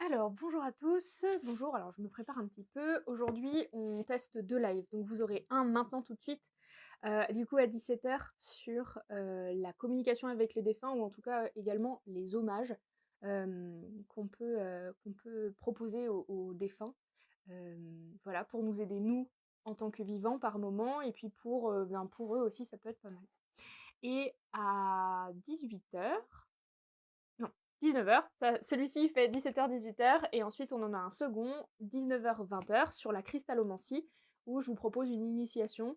Alors, bonjour à tous. Bonjour, alors je me prépare un petit peu. Aujourd'hui, on teste 2 lives. Donc vous aurez un maintenant tout de suite, du coup à 17h sur, la communication avec les défunts ou en tout cas, également les hommages, qu'on peut proposer aux défunts. Voilà, pour nous aider nous, en tant que vivants par moment et puis pour eux aussi ça peut être pas mal. Et à 18h. Non, 19h. Celui-ci il fait 17h-18h et ensuite on en a un second, 19h-20h, sur la cristallomancie, où je vous propose une initiation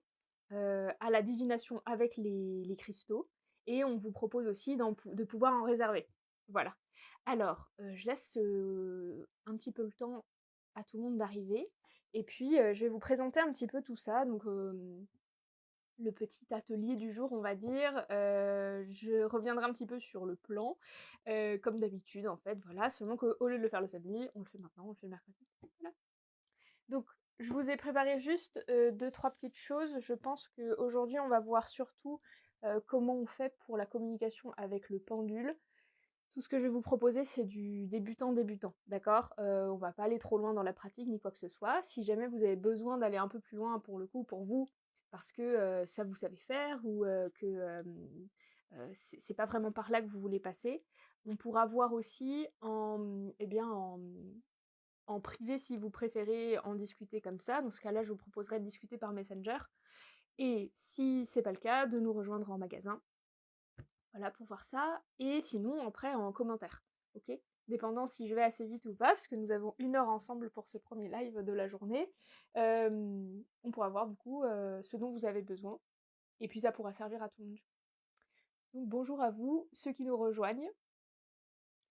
à la divination avec les cristaux, et on vous propose aussi de pouvoir en réserver. Voilà. Alors, je laisse un petit peu le temps à tout le monde d'arriver, et puis je vais vous présenter un petit peu tout ça. Donc, le petit atelier du jour, on va dire. Je reviendrai un petit peu sur le plan, comme d'habitude en fait, voilà. Seulement qu'au lieu de le faire le samedi, on le fait maintenant, on le fait le mercredi. Voilà. Donc je vous ai préparé juste 2-3 petites choses. Je pense qu'aujourd'hui on va voir surtout comment on fait pour la communication avec le pendule. Tout ce que je vais vous proposer, c'est du débutant, d'accord? On va pas aller trop loin dans la pratique ni quoi que ce soit. Si jamais vous avez besoin d'aller un peu plus loin pour le coup, pour vous, parce que, ça vous savez faire ou, que, c'est pas vraiment par là que vous voulez passer, on pourra voir aussi en privé si vous préférez en discuter comme ça. Dans ce cas-là, je vous proposerai de discuter par Messenger, et si c'est pas le cas, de nous rejoindre en magasin. Voilà, pour voir ça, et sinon après en commentaire, ok? Dépendant si je vais assez vite ou pas, puisque nous avons 1 heure ensemble pour ce premier live de la journée, on pourra voir du coup ce dont vous avez besoin, et puis ça pourra servir à tout le monde. Donc bonjour à vous, ceux qui nous rejoignent.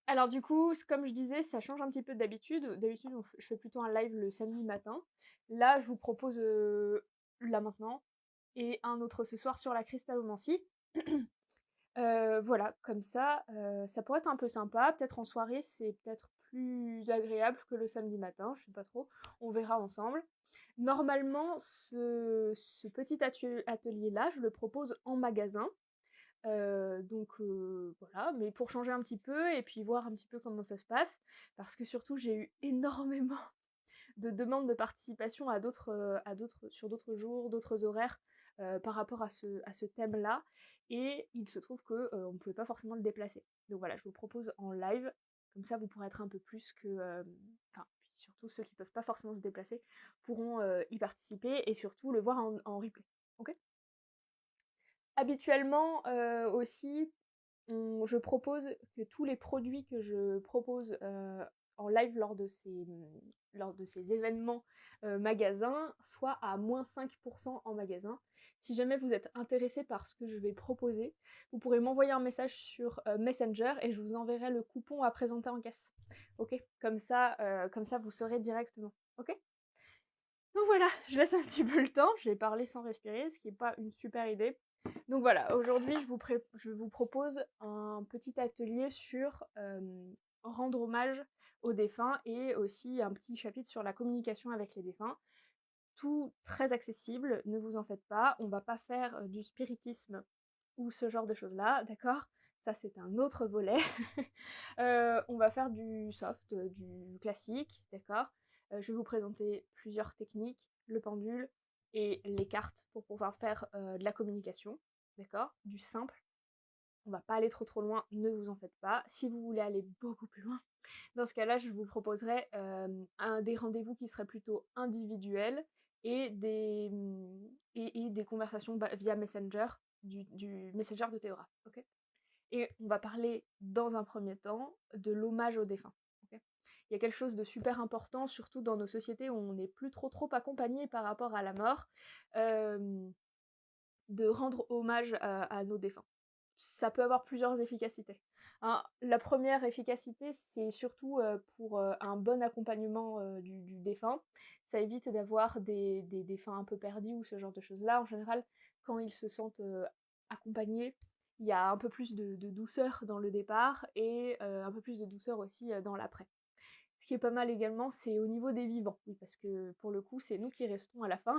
Alors du coup, comme je disais, ça change un petit peu d'habitude. D'habitude, je fais plutôt un live le samedi matin. Là, je vous propose là maintenant, et un autre ce soir sur la cristallomancie. Voilà, comme ça pourrait être un peu sympa. Peut-être en soirée, c'est peut-être plus agréable que le samedi matin, je sais pas trop, on verra ensemble. Normalement, ce petit atelier-là, je le propose en magasin, donc voilà, mais pour changer un petit peu et puis voir un petit peu comment ça se passe, parce que surtout j'ai eu énormément de demandes de participation sur d'autres jours, d'autres horaires, par rapport à ce thème-là, et il se trouve que on ne pouvait pas forcément le déplacer. Donc voilà, je vous propose en live, comme ça vous pourrez être un peu plus que, enfin, puis surtout ceux qui peuvent pas forcément se déplacer pourront y participer et surtout le voir en replay. Ok. Habituellement aussi, je propose que tous les produits que je propose en live lors de ces événements magasins soient à -5% en magasin. Si jamais vous êtes intéressé par ce que je vais proposer, vous pourrez m'envoyer un message sur Messenger et je vous enverrai le coupon à présenter en caisse. Ok? Comme ça vous saurez directement. Ok? Donc voilà, je laisse un petit peu le temps, j'ai parlé sans respirer, ce qui n'est pas une super idée. Donc voilà, aujourd'hui je vous propose un petit atelier sur rendre hommage aux défunts, et aussi un petit chapitre sur la communication avec les défunts. Tout très accessible, ne vous en faites pas, on va pas faire du spiritisme ou ce genre de choses-là, d'accord? Ça c'est un autre volet. On va faire du soft, du classique, d'accord? Je vais vous présenter plusieurs techniques, le pendule et les cartes pour pouvoir faire de la communication, d'accord? Du simple. On va pas aller trop loin, ne vous en faites pas. Si vous voulez aller beaucoup plus loin, dans ce cas-là, je vous proposerai des rendez-vous qui seraient plutôt individuels, et des conversations via Messenger, du Messenger de Théora. Ok. Et on va parler dans un premier temps de l'hommage aux défunts. Ok. Il y a quelque chose de super important, surtout dans nos sociétés où on n'est plus trop accompagné par rapport à la mort, euh, de rendre hommage à nos défunts. Ça peut avoir plusieurs efficacités, hein. La première efficacité, c'est surtout pour un bon accompagnement du défunt. Ça évite d'avoir des défunts un peu perdus ou ce genre de choses-là. En général, quand ils se sentent accompagnés, il y a un peu plus de douceur dans le départ, et un peu plus de douceur aussi dans l'après. Ce qui est pas mal également, c'est au niveau des vivants, oui, parce que pour le coup, c'est nous qui restons à la fin.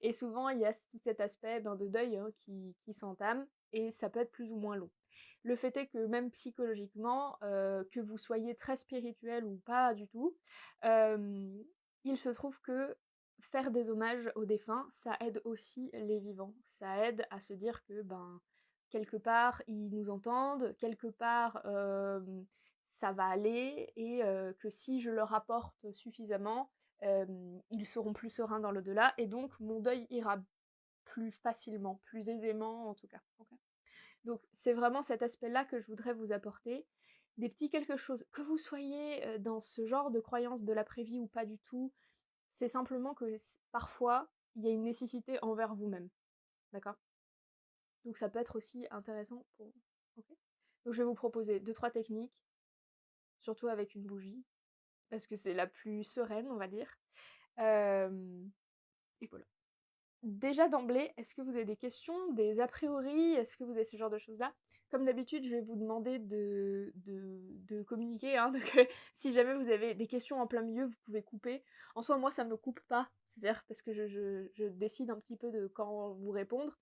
Et souvent, il y a tout cet aspect de deuil, hein, qui s'entame, et ça peut être plus ou moins long. Le fait est que même psychologiquement, que vous soyez très spirituel ou pas du tout, il se trouve que faire des hommages aux défunts, ça aide aussi les vivants. Ça aide à se dire que, ben, quelque part, ils nous entendent, quelque part, ça va aller et que si je leur apporte suffisamment, ils seront plus sereins dans l'au-delà et donc mon deuil ira plus facilement, plus aisément en tout cas. OK? Donc c'est vraiment cet aspect-là que je voudrais vous apporter. Des petits quelque chose, que vous soyez, dans ce genre de croyance de l'après-vie ou pas du tout, c'est simplement que parfois, il y a une nécessité envers vous-même. D'accord? Donc ça peut être aussi intéressant pour vous. OK? Donc je vais vous proposer deux trois techniques, surtout avec une bougie, parce que c'est la plus sereine, on va dire. Hem et voilà. Déjà d'emblée, est-ce que vous avez des questions, des a priori? Est-ce que vous avez ce genre de choses-là? Comme d'habitude, je vais vous demander de communiquer, hein, donc si jamais vous avez des questions en plein milieu, vous pouvez couper. En soi, moi, ça me coupe pas, c'est-à-dire parce que je décide un petit peu de quand vous répondre.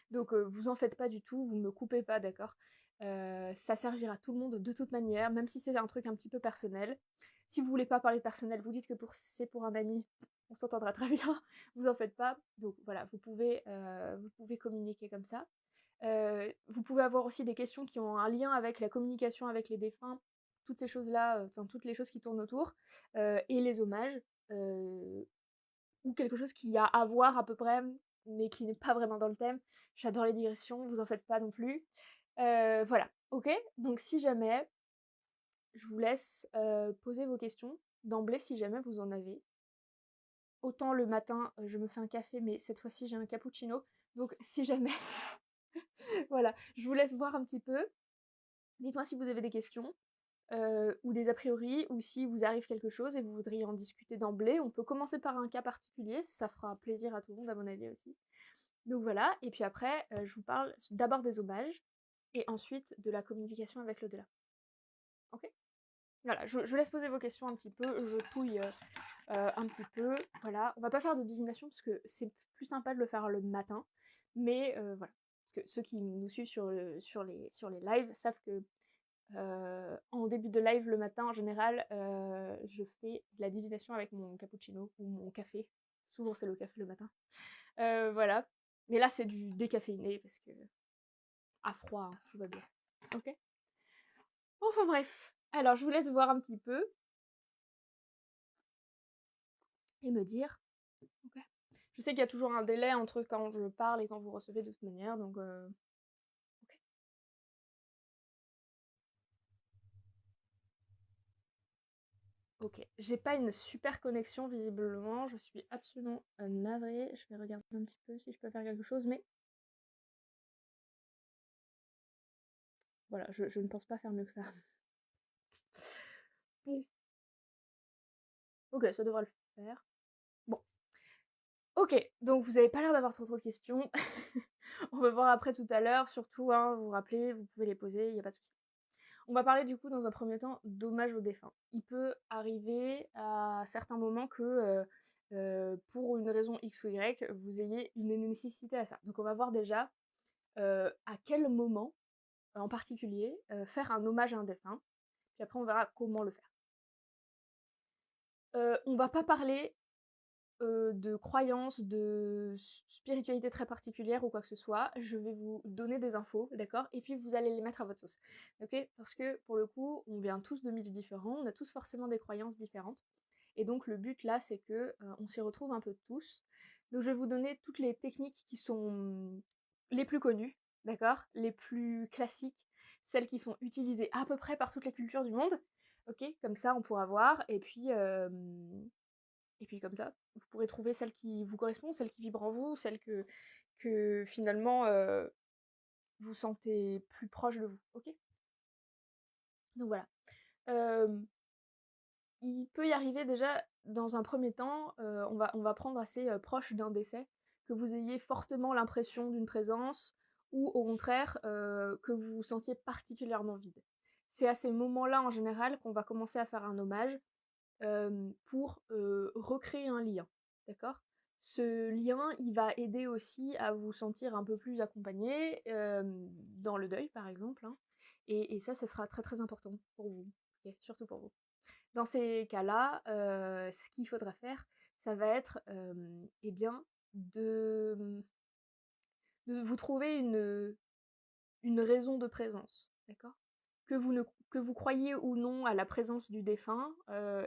Donc vous en faites pas du tout, vous me coupez pas, d'accord? Ça servira à tout le monde de toute manière, même si c'est un truc un petit peu personnel. Si vous voulez pas parler personnel, vous dites que c'est pour un ami, on s'entendra très bien, vous en faites pas. Donc voilà, vous pouvez communiquer comme ça. Vous pouvez avoir aussi des questions qui ont un lien avec la communication avec les défunts, toutes ces choses-là, enfin toutes les choses qui tournent autour, et les hommages, heu, ou quelque chose qui a à voir à peu près, mais qui n'est pas vraiment dans le thème. J'adore les digressions, vous en faites pas non plus. Voilà, OK? Donc si jamais, je vous laisse, poser vos questions d'emblée si jamais vous en avez. Autant le matin, je me fais un café, mais cette fois-ci j'ai un cappuccino, donc si jamais voilà, je vous laisse voir un petit peu. Dites-moi si vous avez des questions, ou des a priori, ou si vous arrive quelque chose et vous voudriez en discuter d'emblée. On peut commencer par un cas particulier, ça fera plaisir à tout le monde à mon avis aussi. Donc voilà, et puis après, je vous parle d'abord des hommages et ensuite de la communication avec l'au-delà. OK? Voilà, je laisse poser vos questions un petit peu, je touille, un petit peu, voilà. On va pas faire de divination parce que c'est plus sympa de le faire le matin, mais voilà. Parce que ceux qui nous suivent sur les lives savent que, en début de live le matin en général, je fais de la divination avec mon cappuccino ou mon café. Souvent c'est le café le matin. Voilà. Mais là c'est du décaféiné parce que à froid, hein, tout va bien. OK? Enfin bref. Alors je vous laisse voir un petit peu et me dire OK. Je sais qu'il y a toujours un délai entre quand je parle et quand vous recevez de toute manière, donc OK. OK. J'ai pas une super connexion visiblement, je suis absolument, navrée. Je vais regarder un petit peu si je peux faire quelque chose, mais voilà, je ne pense pas faire mieux que ça. Bon, OK, ça devrait le faire. Bon, OK, donc vous avez pas l'air d'avoir trop de questions. On va voir après tout à l'heure, surtout, hein, vous vous rappelez, vous pouvez les poser, il y a pas de souci. On va parler du coup dans un premier temps d'hommage aux défunts. Il peut arriver à certains moments que pour une raison X ou Y, vous ayez une nécessité à ça. Donc on va voir déjà à quel moment en particulier faire un hommage à un défunt, puis après on verra comment le faire. On va pas parler de croyances, de spiritualité très particulière ou quoi que ce soit, je vais vous donner des infos, d'accord? Et puis vous allez les mettre à votre sauce, OK? Parce que pour le coup, on vient tous de milieux différents, on a tous forcément des croyances différentes. Et donc le but là, c'est que on s'y retrouve un peu tous. Donc je vais vous donner toutes les techniques qui sont les plus connues, d'accord? Les plus classiques, celles qui sont utilisées à peu près par toutes les cultures du monde. OK? Comme ça, on pourra voir. Et puis comme ça, vous pourrez trouver celle qui vous correspond, celle qui vibre en vous, celle que finalement vous sentez plus proche de vous, ok? Donc voilà. Hem, il peut y arriver déjà dans un premier temps, on va prendre assez, proche d'un décès, que vous ayez fortement l'impression d'une présence ou au contraire, que vous vous sentiez particulièrement vide. C'est à ces moments-là en général qu'on va commencer à faire un hommage, pour, recréer un lien, d'accord? Ce lien, il va aider aussi à vous sentir un peu plus accompagné, dans le deuil par exemple, hein. et ça sera très, très important pour vous, OK? Surtout pour vous. Dans ces cas-là, ce qu'il faudra faire, ça va être, et bien, de, de vous trouver une raison de présence, d'accord? Que vous ne que vous croyiez ou non à la présence du défunt,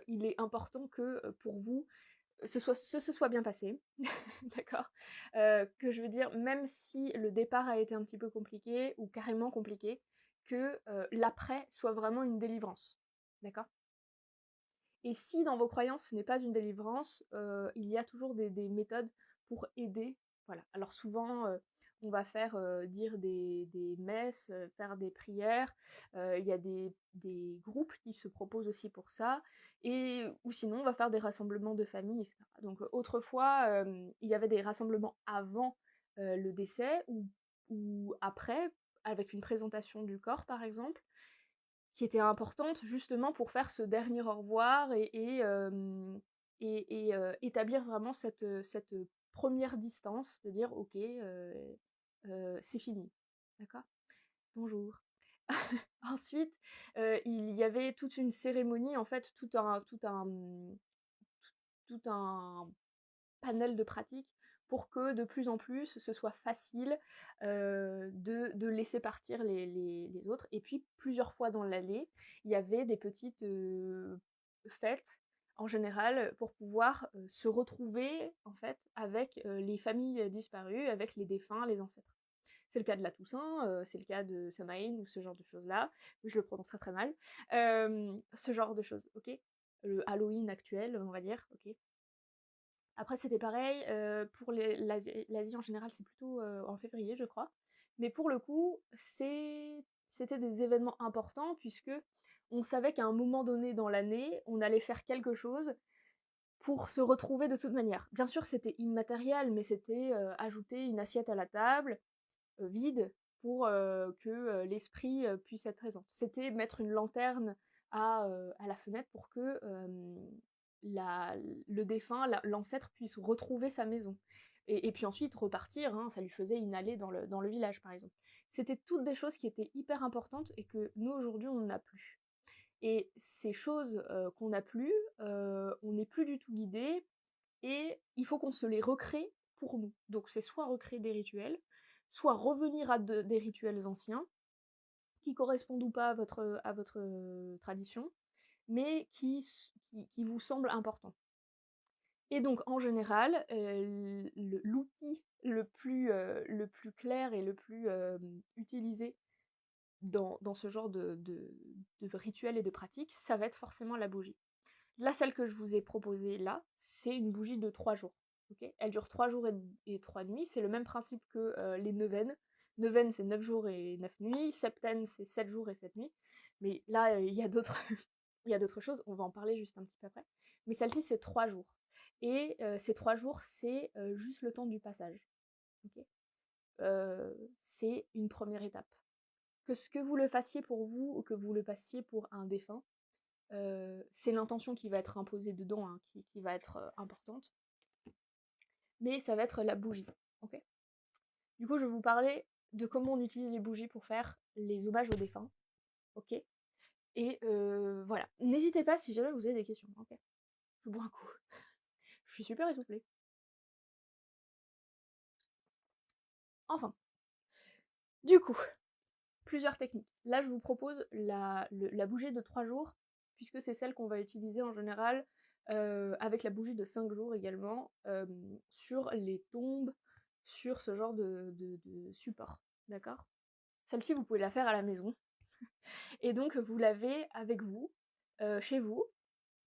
il est important que, pour vous, se soit bien passé, d'accord? Que je veux dire, même si le départ a été un petit peu compliqué ou carrément compliqué, que, l'après soit vraiment une délivrance, d'accord? Et si dans vos croyances ce n'est pas une délivrance, il y a toujours des méthodes pour aider, voilà. Alors souvent, on va faire, dire des messes, faire des prières, il y a des groupes qui se proposent aussi pour ça et ou sinon on va faire des rassemblements de famille et cetera. Donc, autrefois, il y avait des rassemblements avant, le décès ou après, avec une présentation du corps par exemple, qui était importante justement pour faire ce dernier au revoir établir vraiment cette première distance, de dire: «OK, c'est fini». D'accord? Bonjour. Ensuite, il y avait toute une cérémonie, en fait, tout un panel de pratiques pour que de plus en plus ce soit facile, de laisser partir les autres et puis plusieurs fois dans l'année, il y avait des petites, fêtes en général pour pouvoir, se retrouver en fait avec, les familles disparues, avec les défunts, les ancêtres. C'est le cas de la Toussaint, c'est le cas de Samhain ou ce genre de choses-là. Oui, je le prononce très, très mal. Ce genre de choses, OK? Le Halloween actuel, on va dire, OK? Après c'était pareil, pour l'Asie en général, c'est plutôt, en février, je crois. Mais pour le coup, c'était des événements importants puisque on savait qu'à un moment donné dans l'année, on allait faire quelque chose pour se retrouver de toute manière. Bien sûr, c'était immatériel, mais c'était, ajouter une assiette à la table, vide pour, que, l'esprit, puisse être présent. C'était mettre une lanterne à la fenêtre pour que, la le défunt, l'ancêtre puisse retrouver sa maison et puis ensuite repartir, hein, ça lui faisait une allée dans le village, par exemple. C'était toutes des choses qui étaient hyper importantes et que nous, aujourd'hui, on n'a plus et ces choses, qu'on n'a plus, on n'est plus du tout guidé et il faut qu'on se les recrée pour nous. Donc c'est soit recréer des rituels, soit revenir à des rituels anciens, qui correspondent ou pas à votre tradition, mais qui vous semblent importants. Et donc en général, l'outil le plus clair et le plus utilisé dans ce genre de rituel et de pratique, ça va être forcément la bougie. Là, celle que je vous ai proposée là, c'est une bougie de 3 jours. OK? Elle dure 3 jours et 3 nuits. C'est le même principe que, les neuvaines. Neuvaine, c'est 9 jours et 9 nuits. Septaine, c'est 7 jours et 7 nuits. Mais là, il y a d'autres il y a d'autres choses, on va en parler juste un petit peu après. Mais celle-ci, c'est 3 jours. Et ces 3 jours, c'est, juste le temps du passage. OK? C'est une première étape. Que ce que vous le fassiez pour vous ou que vous le passiez pour un défunt, c'est l'intention qui va être imposée dedans, hein, qui va être importante, mais ça va être la bougie, ok? Du coup, je vais vous parler de comment on utilise les bougies pour faire les hommages aux défunts, ok? Et voilà. N'hésitez pas si jamais vous avez des questions, ok? Je bois un coup. Je suis super essoufflée. Enfin, du coup, plusieurs techniques. Là, je vous propose la bougie de 3 jours, puisque c'est celle qu'on va utiliser en général, avec la bougie de 5 jours également, sur les tombes, sur ce genre de support, d'accord? Celle-ci, vous pouvez la faire à la maison, et donc vous l'avez avec vous, chez vous,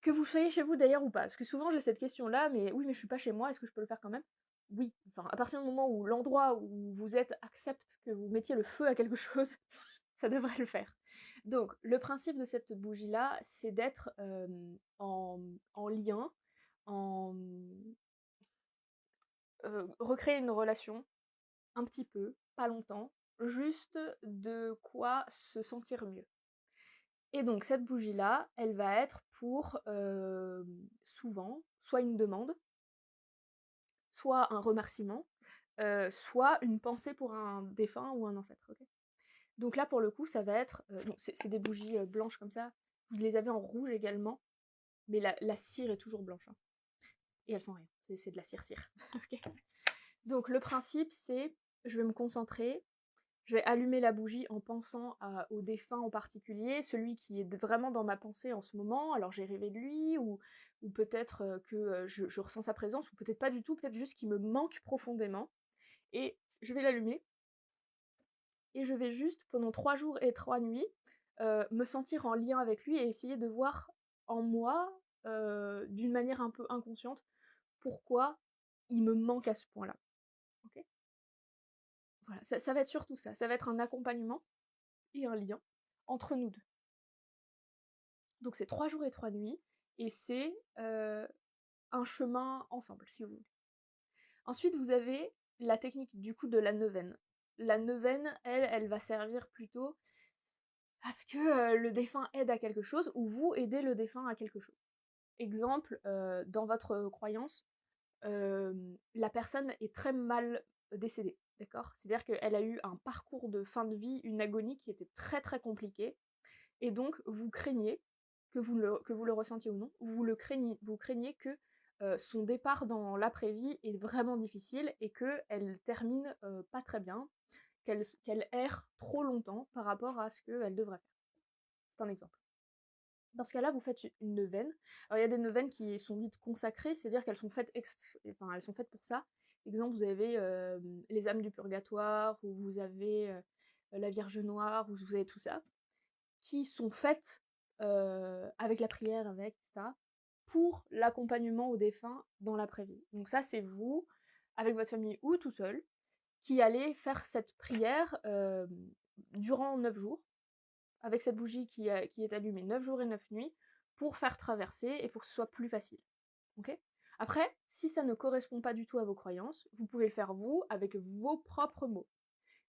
que vous soyez chez vous d'ailleurs ou pas. Parce que souvent j'ai cette question-là, mais oui, mais je suis pas chez moi, est-ce que je peux le faire quand même? Oui, enfin, à partir du moment où l'endroit où vous êtes accepte que vous mettiez le feu à quelque chose, ça devrait le faire. Donc, le principe de cette bougie-là, c'est d'être en lien, en recréer une relation, un petit peu, pas longtemps, juste de quoi se sentir mieux. Et donc, cette bougie-là, elle va être pour souvent, soit une demande, soit un remerciement, soit une pensée pour un défunt ou un ancêtre. Ok. Donc là, pour le coup, ça va être... donc c'est des bougies blanches comme ça. Vous les avez en rouge également, mais la cire est toujours blanche, hein. Et elles sont rien, c'est de la cire-cire. Ok. Donc le principe, c'est, je vais me concentrer, je vais allumer la bougie en pensant au défunt en particulier, celui qui est vraiment dans ma pensée en ce moment. Alors j'ai rêvé de lui, ou peut-être que je ressens sa présence, ou peut-être pas du tout, peut-être juste qu'il me manque profondément. Et je vais l'allumer, et je vais juste, pendant 3 jours et 3 nuits, me sentir en lien avec lui et essayer de voir en moi, d'une manière un peu inconsciente, pourquoi il me manque à ce point-là. Ok. Voilà, ça va être surtout ça. Ça va être un accompagnement et un lien entre nous deux. Donc c'est 3 jours et 3 nuits, et c'est un chemin ensemble, si vous voulez. Ensuite, vous avez la technique du coup de la neuvaine. La neuvaine, elle va servir plutôt à ce que le défunt aide à quelque chose, ou vous aidez le défunt à quelque chose. Exemple, dans votre croyance, la personne est très mal décédée, d'accord? C'est-à-dire qu'elle a eu un parcours de fin de vie, une agonie qui était très très compliquée, et donc vous craignez, que vous le ressentiez ou non, vous craignez que son départ dans l'après-vie est vraiment difficile et qu'elle termine pas très bien, qu'elle erre trop longtemps par rapport à ce qu'elle devrait faire. C'est un exemple. Dans ce cas-là, vous faites une neuvaine. Alors il y a des neuvaines qui sont dites consacrées, c'est-à-dire qu'elles sont faites enfin, elles sont faites pour ça. Exemple, vous avez les âmes du purgatoire, ou vous avez la Vierge Noire, ou vous avez tout ça, qui sont faites avec la prière, etc., pour l'accompagnement aux défunts dans l'après-vie. Donc ça, c'est vous, avec votre famille ou tout seul, qui allez faire cette prière durant 9 jours, avec cette bougie qui est allumée 9 jours et 9 nuits, pour faire traverser et pour que ce soit plus facile. Okay. Après, si ça ne correspond pas du tout à vos croyances, vous pouvez le faire vous, avec vos propres mots.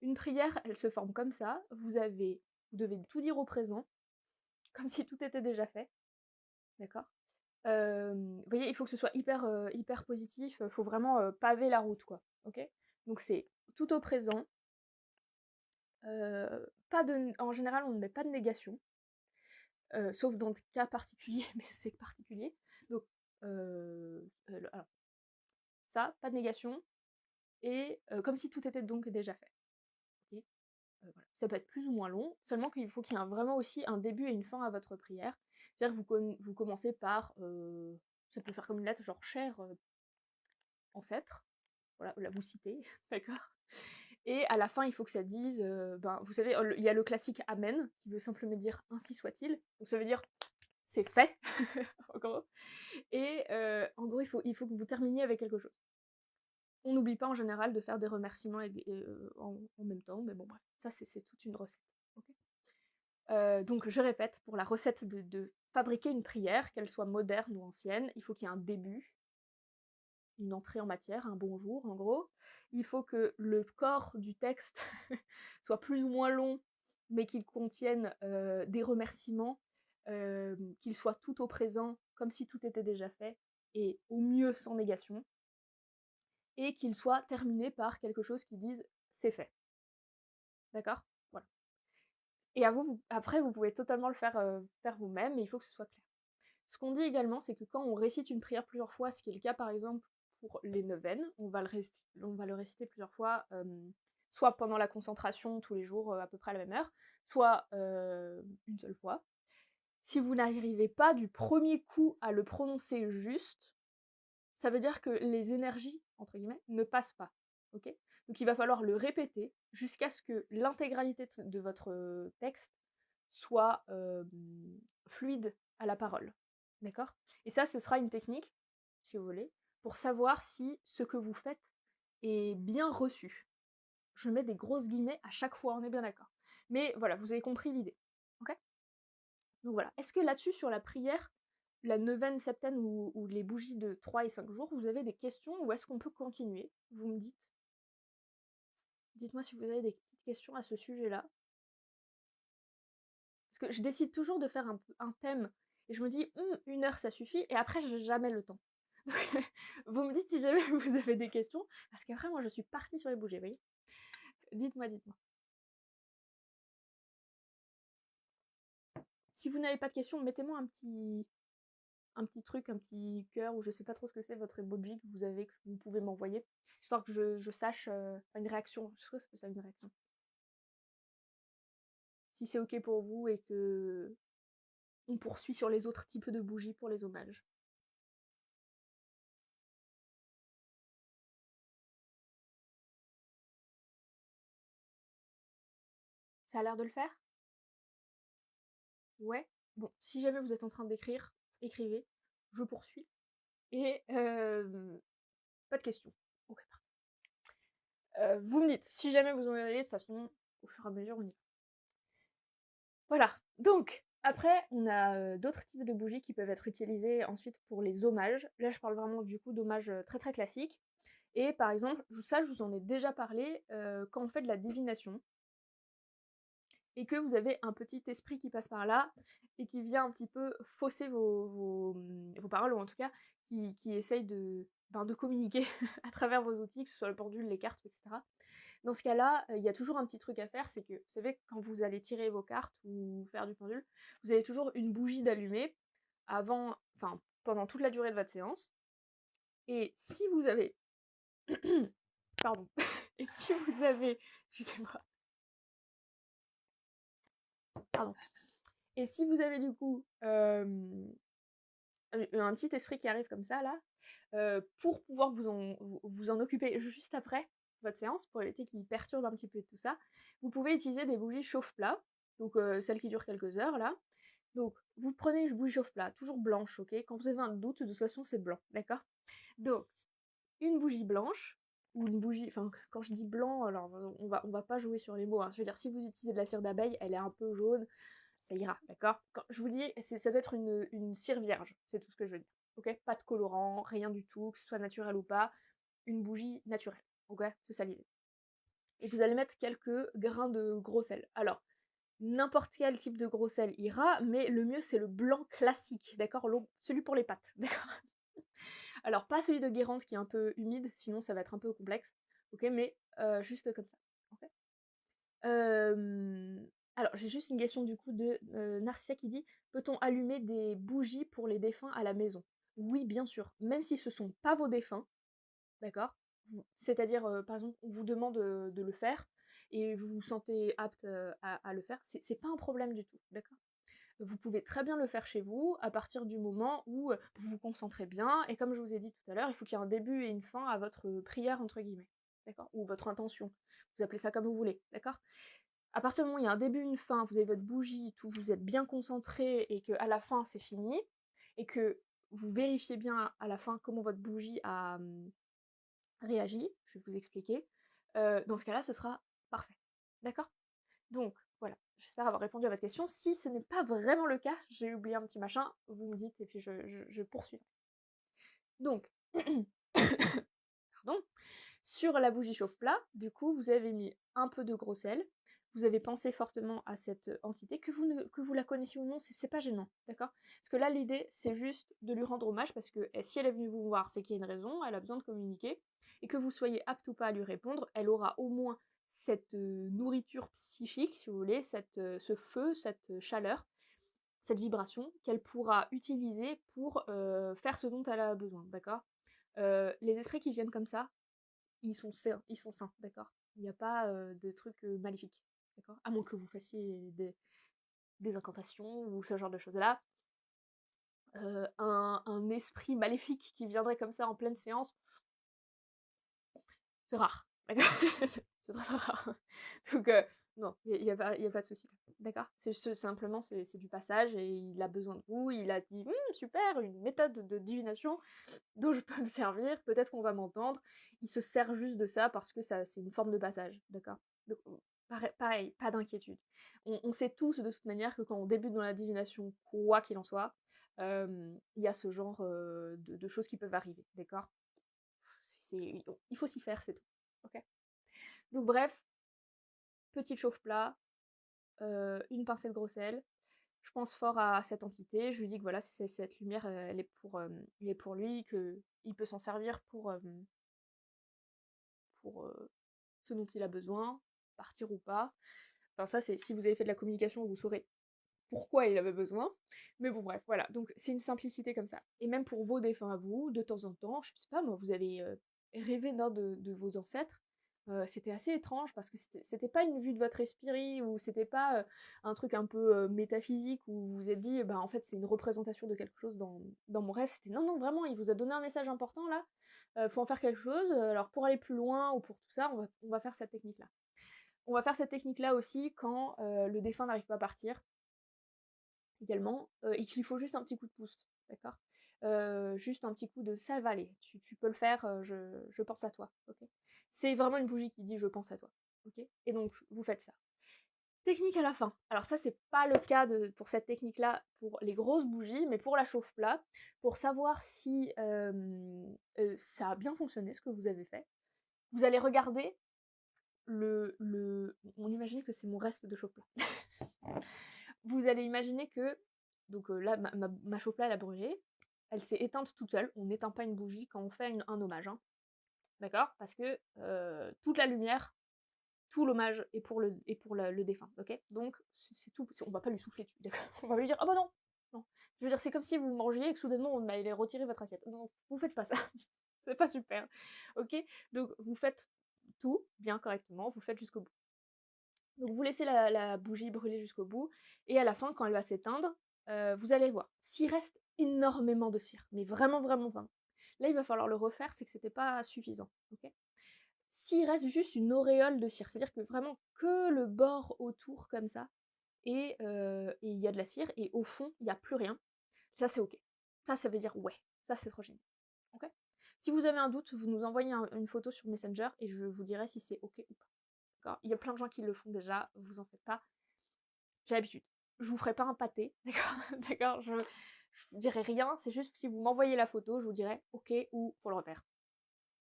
Une prière, elle se forme comme ça, vous devez tout dire au présent, comme si tout était déjà fait, d'accord? Vous voyez, il faut que ce soit hyper positif, faut vraiment paver la route, quoi, ok? Donc c'est tout au présent, en général, on ne met pas de négation, sauf dans des cas particuliers, mais c'est particulier. Donc, alors, ça, pas de négation, et comme si tout était donc déjà fait. Okay. Voilà. Ça peut être plus ou moins long, seulement qu'il faut qu'il y ait vraiment aussi un début et une fin à votre prière. C'est-à-dire que vous commencez par, ça peut faire comme une lettre, genre cher ancêtre, voilà, là vous citez, d'accord. Et à la fin, il faut que ça dise, vous savez, il y a le classique Amen, qui veut simplement dire ainsi soit-il. Donc ça veut dire c'est fait, en gros. Et en gros, il faut que vous terminiez avec quelque chose. On n'oublie pas en général de faire des remerciements en même temps, mais bon bref, ça c'est toute une recette. Okay. Donc je répète, pour la recette de fabriquer une prière, qu'elle soit moderne ou ancienne, il faut qu'il y ait un début, une entrée en matière, un bonjour en gros. Il faut que le corps du texte soit plus ou moins long, mais qu'il contienne des remerciements, qu'il soit tout au présent, comme si tout était déjà fait, et au mieux sans négation, et qu'il soit terminé par quelque chose qui dise c'est fait. D'accord? Voilà. Et après, vous pouvez totalement le faire vous-même, mais il faut que ce soit clair. Ce qu'on dit également, c'est que quand on récite une prière plusieurs fois, ce qui est le cas par exemple pour les neuvaines, on va le réciter plusieurs fois, soit pendant la concentration tous les jours à peu près à la même heure, soit une seule fois. Si vous n'arrivez pas du premier coup à le prononcer juste, ça veut dire que les énergies, entre guillemets, ne passent pas. Okay. Donc il va falloir le répéter jusqu'à ce que l'intégralité de votre texte soit fluide à la parole. D'accord? Et ça, ce sera une technique, si vous voulez, pour savoir si ce que vous faites est bien reçu. Je mets des grosses guillemets à chaque fois, on est bien d'accord. Mais voilà, vous avez compris l'idée. Ok? Donc voilà. Est-ce que là-dessus, sur la prière, la neuvaine, septaine ou les bougies de 3 et 5 jours, vous avez des questions, ou est-ce qu'on peut continuer? Vous me dites. Dites-moi si vous avez des petites questions à ce sujet-là. Parce que je décide toujours de faire un thème, et je me dis, 1 heure ça suffit, et après j'ai jamais le temps. Donc, vous me dites si jamais vous avez des questions, parce qu'après moi je suis partie sur les bougies, vous voyez. Dites-moi. Si vous n'avez pas de questions, mettez-moi un petit truc, un petit cœur, ou je sais pas trop ce que c'est, votre emoji que vous avez, que vous pouvez m'envoyer, histoire que je sache, une réaction, je sais pas ce que ça une réaction. Si c'est ok pour vous et que on poursuit sur les autres types de bougies pour les hommages. Ça a l'air de le faire? Ouais? Bon, si jamais vous êtes en train d'écrire, écrivez, je poursuis. Et pas de questions. Ok, parfait. Vous me dites, si jamais vous en avez, de toute façon, au fur et à mesure, on y va. Voilà, donc, après, on a d'autres types de bougies qui peuvent être utilisées ensuite pour les hommages. Là, je parle vraiment du coup d'hommages très très classiques. Et par exemple, ça, je vous en ai déjà parlé, quand on fait de la divination, et que vous avez un petit esprit qui passe par là, et qui vient un petit peu fausser vos paroles, ou en tout cas, qui essaye de communiquer à travers vos outils, que ce soit le pendule, les cartes, etc. Dans ce cas-là, il y a toujours un petit truc à faire, c'est que, vous savez, quand vous allez tirer vos cartes ou faire du pendule, vous avez toujours une bougie d'allumée avant, enfin, pendant toute la durée de votre séance. Et si vous avez, pardon, et si vous avez, excusez-moi, pardon, et si vous avez du coup un petit esprit qui arrive comme ça là, pour pouvoir vous en occuper juste après votre séance, pour éviter qu'il perturbe un petit peu tout ça, vous pouvez utiliser des bougies chauffe-plat, donc celles qui durent quelques heures là. Donc vous prenez une bougie chauffe-plat, toujours blanche, ok? Quand vous avez un doute, de toute façon c'est blanc, d'accord? Donc une bougie blanche, ou une bougie, enfin quand je dis blanc, alors on va pas jouer sur les mots, hein. Je veux dire, si vous utilisez de la cire d'abeille, elle est un peu jaune, ça ira, d'accord? Quand je vous dis, ça doit être une cire vierge, c'est tout ce que je veux dire. Ok? Pas de colorant, rien du tout, que ce soit naturel ou pas, une bougie naturelle. Ok? C'est ça l'idée. Et vous allez mettre quelques grains de gros sel. Alors, n'importe quel type de gros sel ira, mais le mieux c'est le blanc classique, d'accord? Celui pour les pâtes, d'accord? Alors, pas celui de Guérande qui est un peu humide, sinon ça va être un peu complexe, ok? Mais juste comme ça. Ok. Alors, j'ai juste une question du coup de Narcissa qui dit: peut-on allumer des bougies pour les défunts à la maison? Oui, bien sûr, même si ce sont pas vos défunts, d'accord? C'est-à-dire, par exemple, on vous demande de le faire et vous vous sentez apte à le faire, c'est pas un problème du tout, d'accord? Vous pouvez très bien le faire chez vous à partir du moment où vous vous concentrez bien, et comme je vous ai dit tout à l'heure, il faut qu'il y ait un début et une fin à votre prière, entre guillemets, d'accord? Ou votre intention. Vous appelez ça comme vous voulez, d'accord? À partir du moment où il y a un début, une fin, vous avez votre bougie, tout, vous êtes bien concentré et qu'à la fin c'est fini, et que vous vérifiez bien à la fin comment votre bougie a réagi, je vais vous expliquer, dans ce cas-là, ce sera parfait. D'accord? Donc, voilà, j'espère avoir répondu à votre question. Si ce n'est pas vraiment le cas, j'ai oublié un petit machin, vous me dites et puis je poursuis. Donc, pardon, sur la bougie chauffe-plat, du coup, vous avez mis un peu de gros sel, vous avez pensé fortement à cette entité, que vous la connaissiez ou non, c'est pas gênant, d'accord? Parce que là, l'idée, c'est juste de lui rendre hommage, parce que si elle est venue vous voir, c'est qu'il y a une raison, elle a besoin de communiquer, et que vous soyez apte ou pas à lui répondre, elle aura au moins cette nourriture psychique, si vous voulez, ce feu, cette chaleur, cette vibration, qu'elle pourra utiliser pour faire ce dont elle a besoin, d'accord? Les esprits qui viennent comme ça, ils sont sains, d'accord? Il n'y a pas de trucs maléfiques, d'accord? À moins que vous fassiez des incantations ou ce genre de choses-là. Un esprit maléfique qui viendrait comme ça en pleine séance, c'est rare, d'accord? C'est très très rare. Donc, non, il y a pas de souci, d'accord? Simplement, c'est du passage et il a besoin de vous. Il a dit: super, une méthode de divination dont je peux me servir, peut-être qu'on va m'entendre. Il se sert juste de ça parce que c'est une forme de passage, d'accord? Donc, pareil, pas d'inquiétude. On sait tous de toute manière que quand on débute dans la divination, quoi qu'il en soit, il y a ce genre de choses qui peuvent arriver, d'accord? Il faut s'y faire, c'est tout. Ok. Donc bref, petit chauffe-plat, une pincée de gros sel. Je pense fort à cette entité. Je lui dis que voilà, cette lumière, elle est pour lui, qu'il peut s'en servir pour ce dont il a besoin, partir ou pas. Enfin ça, c'est si vous avez fait de la communication, vous saurez pourquoi il avait besoin. Mais bon, bref, voilà. Donc, c'est une simplicité comme ça. Et même pour vos défunts à vous, de temps en temps, je sais pas, moi, vous avez rêvé d'un de vos ancêtres. C'était assez étrange parce que c'était pas une vue de votre esprit ou c'était pas un truc un peu métaphysique où vous vous êtes dit, bah en fait c'est une représentation de quelque chose dans mon rêve. C'était non, non, vraiment, il vous a donné un message important là, faut en faire quelque chose. Alors pour aller plus loin ou pour tout ça, on va faire cette technique-là. On va faire cette technique-là aussi quand le défunt n'arrive pas à partir, également, et qu'il faut juste un petit coup de pouce, d'accord? Juste un petit coup de ça va aller, tu peux le faire, je pense à toi, ok? C'est vraiment une bougie qui dit je pense à toi, ok? Et donc vous faites ça. Technique à la fin. Alors ça c'est pas le cas pour cette technique-là pour les grosses bougies, mais pour la chauffe-plat, pour savoir si ça a bien fonctionné ce que vous avez fait, vous allez regarder on imagine que c'est mon reste de chauffe-plat. Vous allez imaginer que, donc là, ma chauffe-plat, elle a brûlé, elle s'est éteinte toute seule. On n'éteint pas une bougie quand on fait un hommage, hein, d'accord? Parce que toute la lumière, tout l'hommage est pour le défunt, ok? Donc c'est tout, on va pas lui souffler dessus, d'accord? On va lui dire, ah bah non, non. Je veux dire, c'est comme si vous mangiez et que soudainement on allait retirer votre assiette. Non, vous faites pas ça. C'est pas super, ok? Donc vous faites tout bien correctement, vous faites jusqu'au bout. Donc vous laissez la bougie brûler jusqu'au bout, et à la fin, quand elle va s'éteindre, vous allez voir. S'il reste énormément de cire, mais vraiment, vraiment, vraiment, là il va falloir le refaire, c'est que c'était pas suffisant, ok? S'il reste juste une auréole de cire, c'est-à-dire que vraiment que le bord autour comme ça, et il y a de la cire, et au fond, il n'y a plus rien, ça c'est ok. Ça veut dire ouais, ça c'est trop génial, ok? Si vous avez un doute, vous nous envoyez une photo sur Messenger, et je vous dirai si c'est ok ou pas. Il y a plein de gens qui le font déjà, vous en faites pas. J'ai l'habitude. Je vous ferai pas un pâté, d'accord? D'accord, je vous dirai rien, c'est juste si vous m'envoyez la photo, je vous dirai ok ou faut le refaire.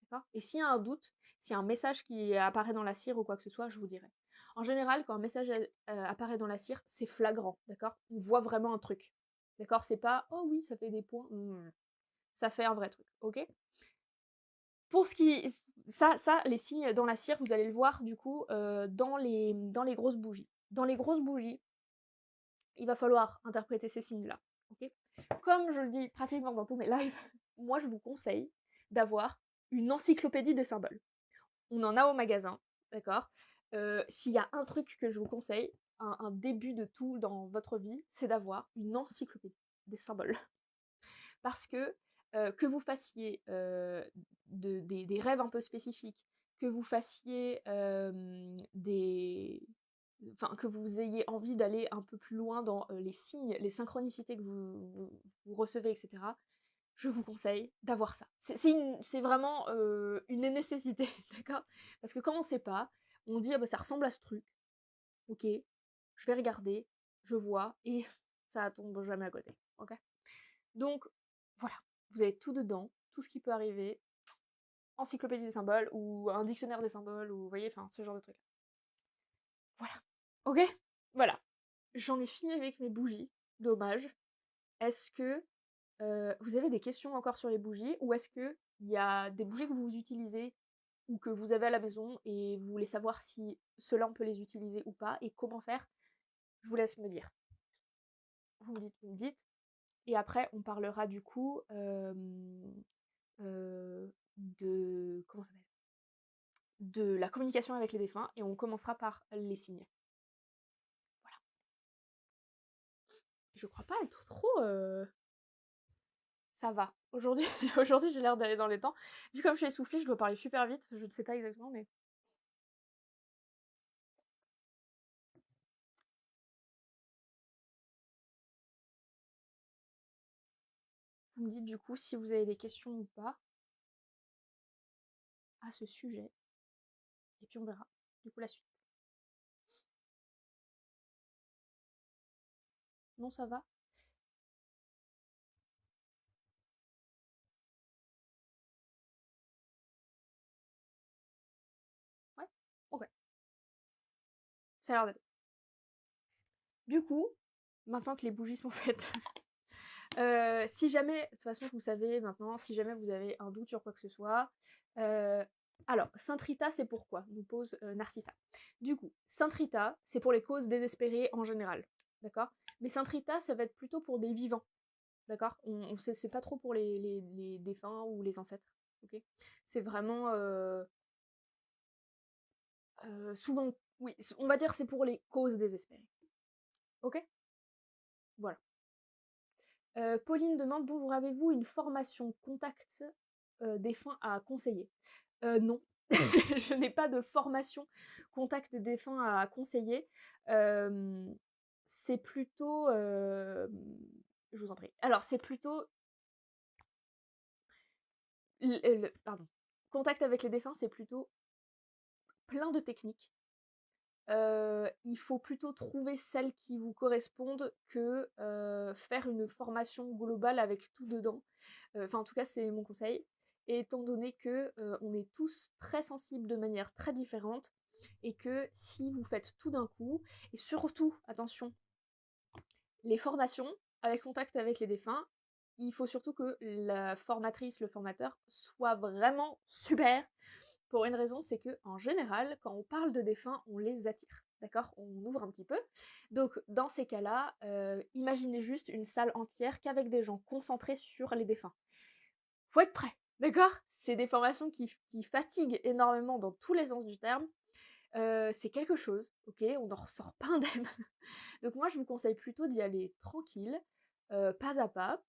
D'accord? Et s'il y a un doute, s'il y a un message qui apparaît dans la cire ou quoi que ce soit, je vous dirai. En général, quand un message apparaît dans la cire, c'est flagrant, d'accord? On voit vraiment un truc. D'accord? C'est pas oh oui, ça fait des points. Ça fait un vrai truc, ok? Pour ce qui. Ça, les signes dans la cire, vous allez le voir du coup dans les grosses bougies. Dans les grosses bougies, il va falloir interpréter ces signes-là. Okay, comme je le dis pratiquement dans tous mes lives, moi je vous conseille d'avoir une encyclopédie des symboles. On en a au magasin, d'accord? S'il y a un truc que je vous conseille, un début de tout dans votre vie, c'est d'avoir une encyclopédie des symboles. Parce que vous fassiez des rêves un peu spécifiques, que vous fassiez enfin, que vous ayez envie d'aller un peu plus loin dans les signes, les synchronicités que vous recevez, etc., je vous conseille d'avoir ça. C'est vraiment une nécessité, d'accord? Parce que quand on sait pas, on dit, ah bah ça ressemble à ce truc, ok, je vais regarder, je vois, et ça tombe jamais à côté, ok? Donc, voilà, vous avez tout dedans, tout ce qui peut arriver, encyclopédie des symboles, ou un dictionnaire des symboles, ou vous voyez, enfin, ce genre de truc. Voilà. Ok? Voilà. J'en ai fini avec mes bougies. Dommage. Est-ce que vous avez des questions encore sur les bougies, ou est-ce qu'il y a des bougies que vous utilisez ou que vous avez à la maison et vous voulez savoir si cela on peut les utiliser ou pas et comment faire? Je vous laisse me dire. Vous me dites. Et après, on parlera du coup de comment ça s'appelle? De la communication avec les défunts, et on commencera par les signes. Voilà. Je crois pas être trop ça va. Aujourd'hui, aujourd'hui j'ai l'air d'aller dans les temps. Vu comme je suis essoufflée, je dois parler super vite. Je ne sais pas exactement, mais. Vous me dites du coup si vous avez des questions ou pas à ce sujet. Et puis on verra du coup la suite. Non, ça va? Ouais? Ok. Ça a l'air d'aller. Du coup, maintenant que les bougies sont faites, si jamais, de toute façon vous savez maintenant, si jamais vous avez un doute sur quoi que ce soit, alors, Sainte Rita, c'est pourquoi, nous pose Narcissa. Du coup, Sainte Rita, c'est pour les causes désespérées en général, d'accord? Mais Saint-Rita, ça va être plutôt pour des vivants, d'accord? C'est pas trop pour les défunts ou les ancêtres, ok? C'est vraiment souvent, oui, on va dire c'est pour les causes désespérées, ok? Voilà. Pauline demande: «Bonjour, avez-vous une formation contact, défunt à conseiller?» Non, je n'ai pas de formation contact défunt à conseiller. Hem, c'est plutôt, je vous en prie. Alors c'est plutôt pardon. Contact avec les défunts, c'est plutôt plein de techniques. Il faut plutôt trouver celles qui vous correspondent que, faire une formation globale avec tout dedans. Enfin, en tout cas, c'est mon conseil. Et étant donné que, on est tous très sensibles de manière très différente et que si vous faites tout d'un coup et surtout, attention, les formations avec contact avec les défunts, il faut surtout que la formatrice, le formateur soit vraiment super pour une raison, c'est que en général, quand on parle de défunts, on les attire. D'accord? On ouvre un petit peu. Donc, dans ces cas-là, imaginez juste une salle entière qu'avec des gens concentrés sur les défunts. Faut être prêt, d'accord? C'est des formations qui fatiguent énormément dans tous les sens du terme. C'est quelque chose, ok? On n'en ressort pas indemne. Donc moi, je vous conseille plutôt d'y aller tranquille, pas à pas.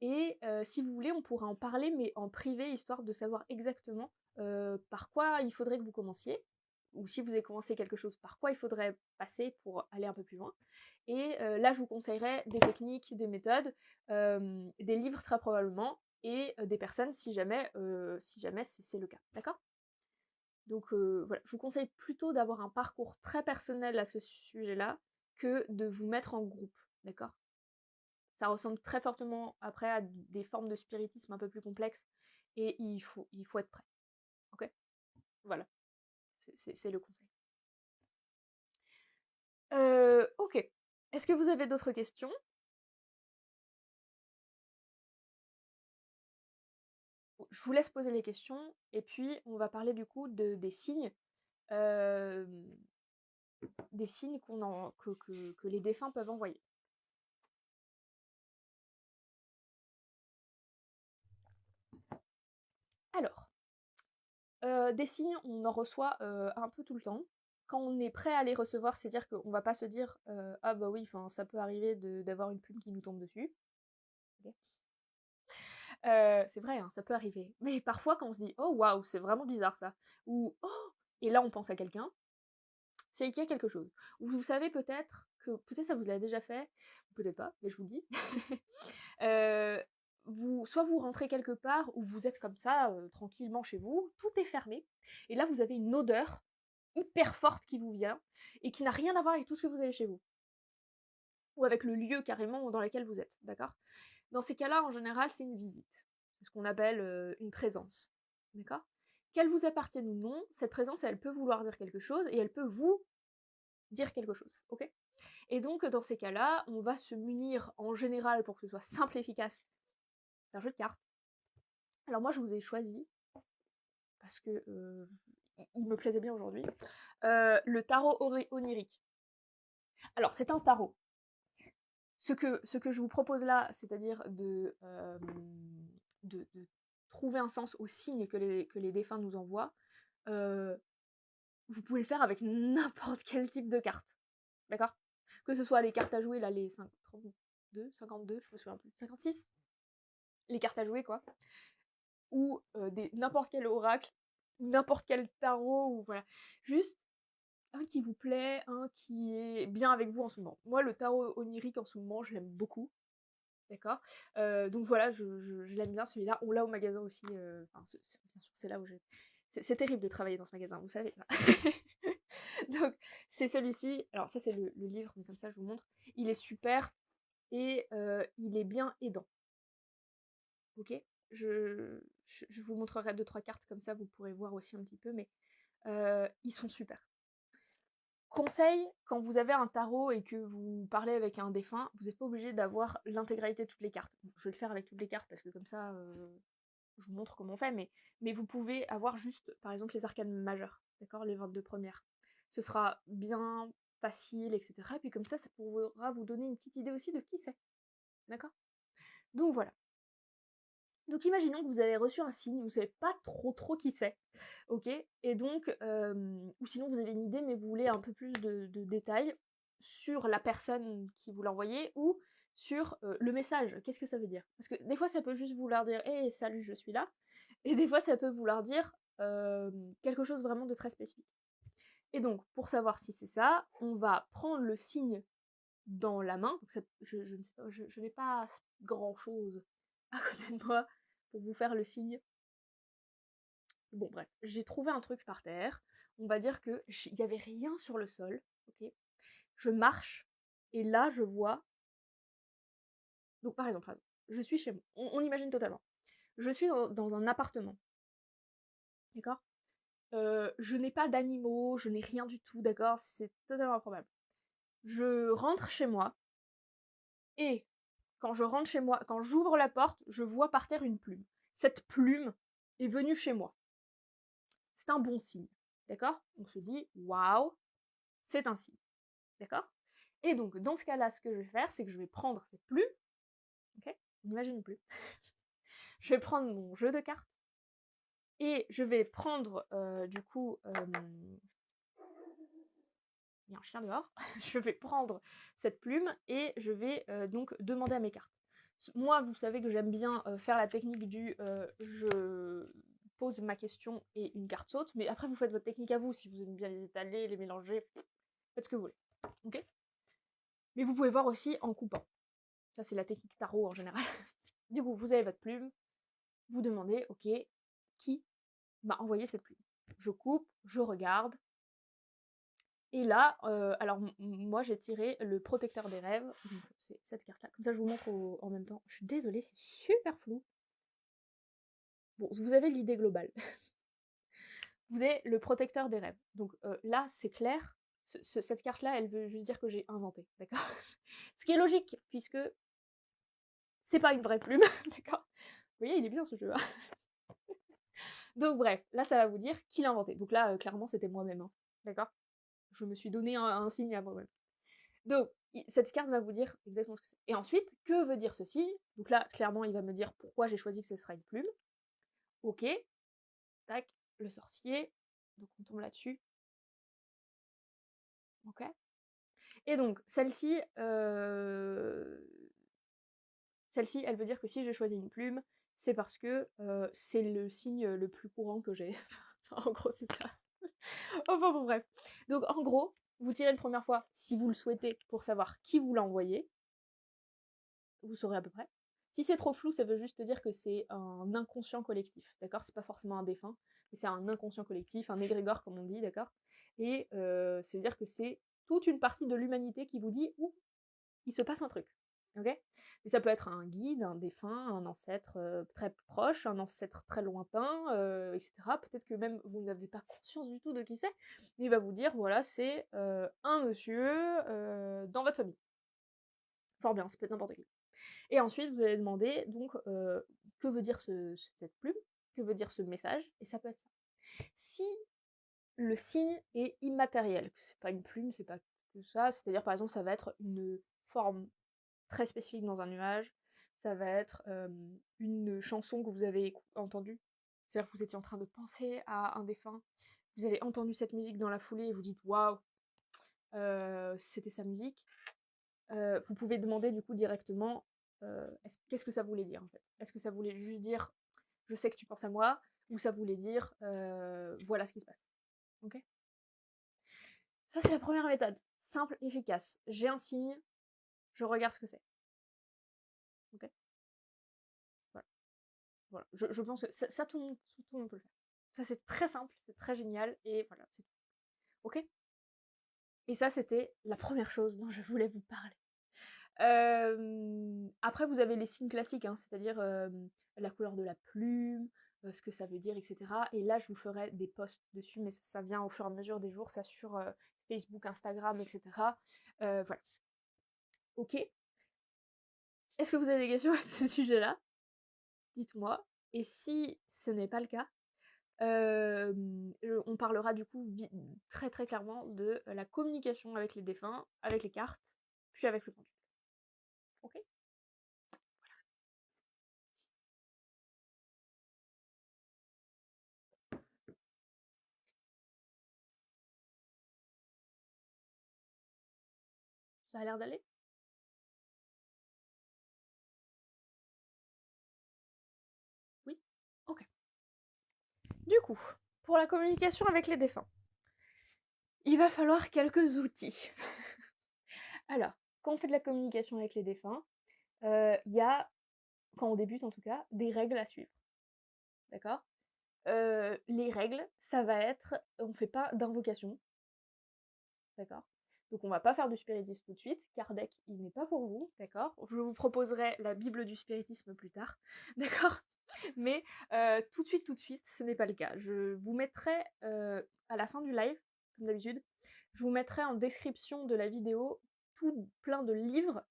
Et si vous voulez, on pourra en parler, mais en privé, histoire de savoir exactement par quoi il faudrait que vous commenciez, ou si vous avez commencé quelque chose, par quoi il faudrait passer pour aller un peu plus loin. Et là, je vous conseillerais des techniques, des méthodes, des livres très probablement, et des personnes si jamais c'est le cas. D'accord? Donc voilà, je vous conseille plutôt d'avoir un parcours très personnel à ce sujet-là que de vous mettre en groupe. D'accord? Ça ressemble très fortement après à des formes de spiritisme un peu plus complexes et il faut être prêt. Ok? Voilà, c'est le conseil. Ok. Est-ce que vous avez d'autres questions? Je vous laisse poser les questions et puis on va parler du coup euh, des signes que les défunts peuvent envoyer. Alors, des signes, on en reçoit un peu tout le temps. Quand on est prêt à les recevoir, c'est-à-dire qu'on va pas se dire ah bah oui, ça peut arriver d'avoir une plume qui nous tombe dessus. Ok. C'est vrai, hein, ça peut arriver. Mais parfois, quand on se dit oh waouh, c'est vraiment bizarre ça, ou oh, et là on pense à quelqu'un, c'est qu'il y a quelque chose. Ou vous savez peut-être ça vous l'a déjà fait, ou peut-être pas, mais je vous le dis. Euh, soit vous rentrez quelque part où vous êtes comme ça, tranquillement chez vous, tout est fermé, et là vous avez une odeur hyper forte qui vous vient, et qui n'a rien à voir avec tout ce que vous avez chez vous. Ou avec le lieu carrément dans lequel vous êtes, d'accord? Dans ces cas-là, en général, c'est une visite. C'est ce qu'on appelle une présence, d'accord? Qu'elle vous appartienne ou non, cette présence, elle peut vouloir dire quelque chose, et elle peut vous dire quelque chose, ok? Et donc, dans ces cas-là, on va se munir, en général, pour que ce soit simple et efficace, d'un jeu de cartes. Alors moi, je vous ai choisi, parce que il me plaisait bien aujourd'hui, le tarot onirique. Alors, c'est un tarot. Ce que je vous propose là, c'est-à-dire de trouver un sens aux signes que les défunts nous envoient, euh, vous pouvez le faire avec n'importe quel type de carte. D'accord? Que ce soit les cartes à jouer, là, les 52, 52, je me souviens plus, 56, les cartes à jouer, quoi, ou n'importe quel oracle, ou n'importe quel tarot, ou voilà. Juste un qui vous plaît, un qui est bien avec vous en ce moment. Moi, le tarot onirique en ce moment, je l'aime beaucoup. D'accord? Donc voilà, je l'aime bien celui-là. On l'a au magasin aussi, enfin, bien sûr, c'est là où j'ai c'est terrible de travailler dans ce magasin, vous savez ça. Donc c'est celui-ci. Alors ça, c'est le livre, mais comme ça, je vous montre. Il est super et il est bien aidant. OK? Je vous montrerai 2-3 cartes comme ça, vous pourrez voir aussi un petit peu, mais ils sont super. Conseil, quand vous avez un tarot et que vous parlez avec un défunt, vous n'êtes pas obligé d'avoir l'intégralité de toutes les cartes. Bon, je vais le faire avec toutes les cartes parce que comme ça, je vous montre comment on fait, mais vous pouvez avoir juste, par exemple, les arcanes majeures, d'accord? Les 22 premières. Ce sera bien facile, etc. Et puis comme ça pourra vous donner une petite idée aussi de qui c'est. D'accord? Donc voilà. Donc imaginons que vous avez reçu un signe, vous savez pas trop qui c'est, OK? Et donc, ou sinon vous avez une idée, mais vous voulez un peu plus de détails sur la personne qui vous l'a envoyé ou sur, le message. Qu'est-ce que ça veut dire? Parce que des fois ça peut juste vouloir dire: «Hey, salut, je suis là», et des fois ça peut vouloir dire, quelque chose vraiment de très spécifique. Et donc pour savoir si c'est ça, on va prendre le signe dans la main. Donc ça, je ne sais pas, je n'ai pas grand-chose à côté de moi pour vous faire le signe. Bon bref, j'ai trouvé un truc par terre. On va dire que il y avait rien sur le sol, ok. Je marche et là je vois. Donc par exemple, je suis chez moi. On imagine totalement. Je suis dans un appartement, d'accord. Je n'ai pas d'animaux, je n'ai rien du tout, d'accord. C'est totalement improbable. Je rentre chez moi et quand je rentre chez moi, quand j'ouvre la porte, je vois par terre une plume. Cette plume est venue chez moi. C'est un bon signe, d'accord. On se dit waouh, c'est un signe, d'accord. Et donc dans ce cas-là, ce que je vais faire, c'est que je vais prendre cette plume, ok. On imagine une plume. Je vais prendre mon jeu de cartes et je vais prendre du coup, il y a un chien dehors. Je vais prendre cette plume et je vais donc demander à mes cartes. Moi, vous savez que j'aime bien faire la technique du je pose ma question et une carte saute, mais après vous faites votre technique à vous, si vous aimez bien les étaler, les mélanger, faites ce que vous voulez. Ok. Mais vous pouvez voir aussi en coupant. Ça, c'est la technique tarot en général. Du coup, vous avez votre plume, vous demandez, ok, qui m'a envoyé cette plume? Je coupe, je regarde, et là, alors moi j'ai tiré le protecteur des rêves, donc c'est cette carte-là. Comme ça, je vous montre en même temps. Je suis désolée, c'est super flou. Bon, vous avez l'idée globale. Vous avez le protecteur des rêves. Donc là, c'est clair. Cette carte-là, elle veut juste dire que j'ai inventé, d'accord. Ce qui est logique, puisque c'est pas une vraie plume, d'accord. Vous voyez, il est bien ce jeu. Hein. Donc bref, là, ça va vous dire qui l'a inventé. Donc là, clairement, c'était moi-même, hein, d'accord. Je me suis donné un signe à moi-même. Donc, cette carte va vous dire exactement ce que c'est. Et ensuite, que veut dire ceci? Donc là, clairement, il va me dire pourquoi j'ai choisi que ce sera une plume. Ok, tac, le sorcier. Donc on tombe là-dessus. Ok. Et donc, celle-ci, elle veut dire que si j'ai choisi une plume, c'est parce que c'est le signe le plus courant que j'ai. En gros, c'est ça. Enfin bon, bref. Donc en gros, vous tirez une première fois si vous le souhaitez pour savoir qui vous l'a envoyé. Vous saurez à peu près. Si c'est trop flou, ça veut juste dire que c'est un inconscient collectif, d'accord. C'est pas forcément un défunt, mais c'est un inconscient collectif, un égrégore comme on dit, d'accord. Et ça veut dire que c'est toute une partie de l'humanité qui vous dit « Ouh, il se passe un truc ». Ok. Mais ça peut être un guide, un défunt, un ancêtre très proche, un ancêtre très lointain, etc. Peut-être que même vous n'avez pas conscience du tout de qui c'est, mais il va vous dire, voilà, c'est un monsieur dans votre famille. Fort bien, ça peut être n'importe qui. Et ensuite, vous allez demander, donc, que veut dire cette plume? Que veut dire ce message? Et ça peut être ça. Si le signe est immatériel, que c'est pas une plume, c'est pas que ça, c'est-à-dire, par exemple, ça va être une forme très spécifique dans un nuage, ça va être une chanson que vous avez entendue, c'est-à-dire que vous étiez en train de penser à un défunt, vous avez entendu cette musique dans la foulée et vous dites waouh, c'était sa musique. Vous pouvez demander du coup directement qu'est-ce que ça voulait dire en fait. Est-ce que ça voulait juste dire je sais que tu penses à moi, ou ça voulait dire voilà ce qui se passe. Ok. Ça c'est la première méthode, simple, efficace. J'ai un signe, je regarde ce que c'est. Ok. Voilà. Voilà. Je pense que ça tout le monde peut le faire. Ça c'est très simple, c'est très génial et voilà, c'est tout. Ok. Et ça c'était la première chose dont je voulais vous parler. Après, vous avez les signes classiques, hein, c'est-à-dire la couleur de la plume, ce que ça veut dire, etc. Et là, je vous ferai des posts dessus, mais ça vient au fur et à mesure des jours, ça sur Facebook, Instagram, etc. Voilà. Ok. Est-ce que vous avez des questions à ce sujet-là? Dites-moi. Et si ce n'est pas le cas, On parlera du coup très très clairement de la communication avec les défunts, avec les cartes, puis avec le pendule. Ok? Ça a l'air d'aller? Oui? Ok. Du coup, pour la communication avec les défunts, il va falloir quelques outils. Alors, quand on fait de la communication avec les défunts, il y a, quand on débute en tout cas, des règles à suivre. D'accord? Les règles, ça va être, on ne fait pas d'invocation. D'accord? Donc on va pas faire du spiritisme tout de suite. Kardec, il n'est pas pour vous, d'accord? Je vous proposerai la Bible du spiritisme plus tard, d'accord? Mais tout de suite, ce n'est pas le cas. Je vous mettrai à la fin du live, comme d'habitude, je vous mettrai en description de la vidéo tout plein de livres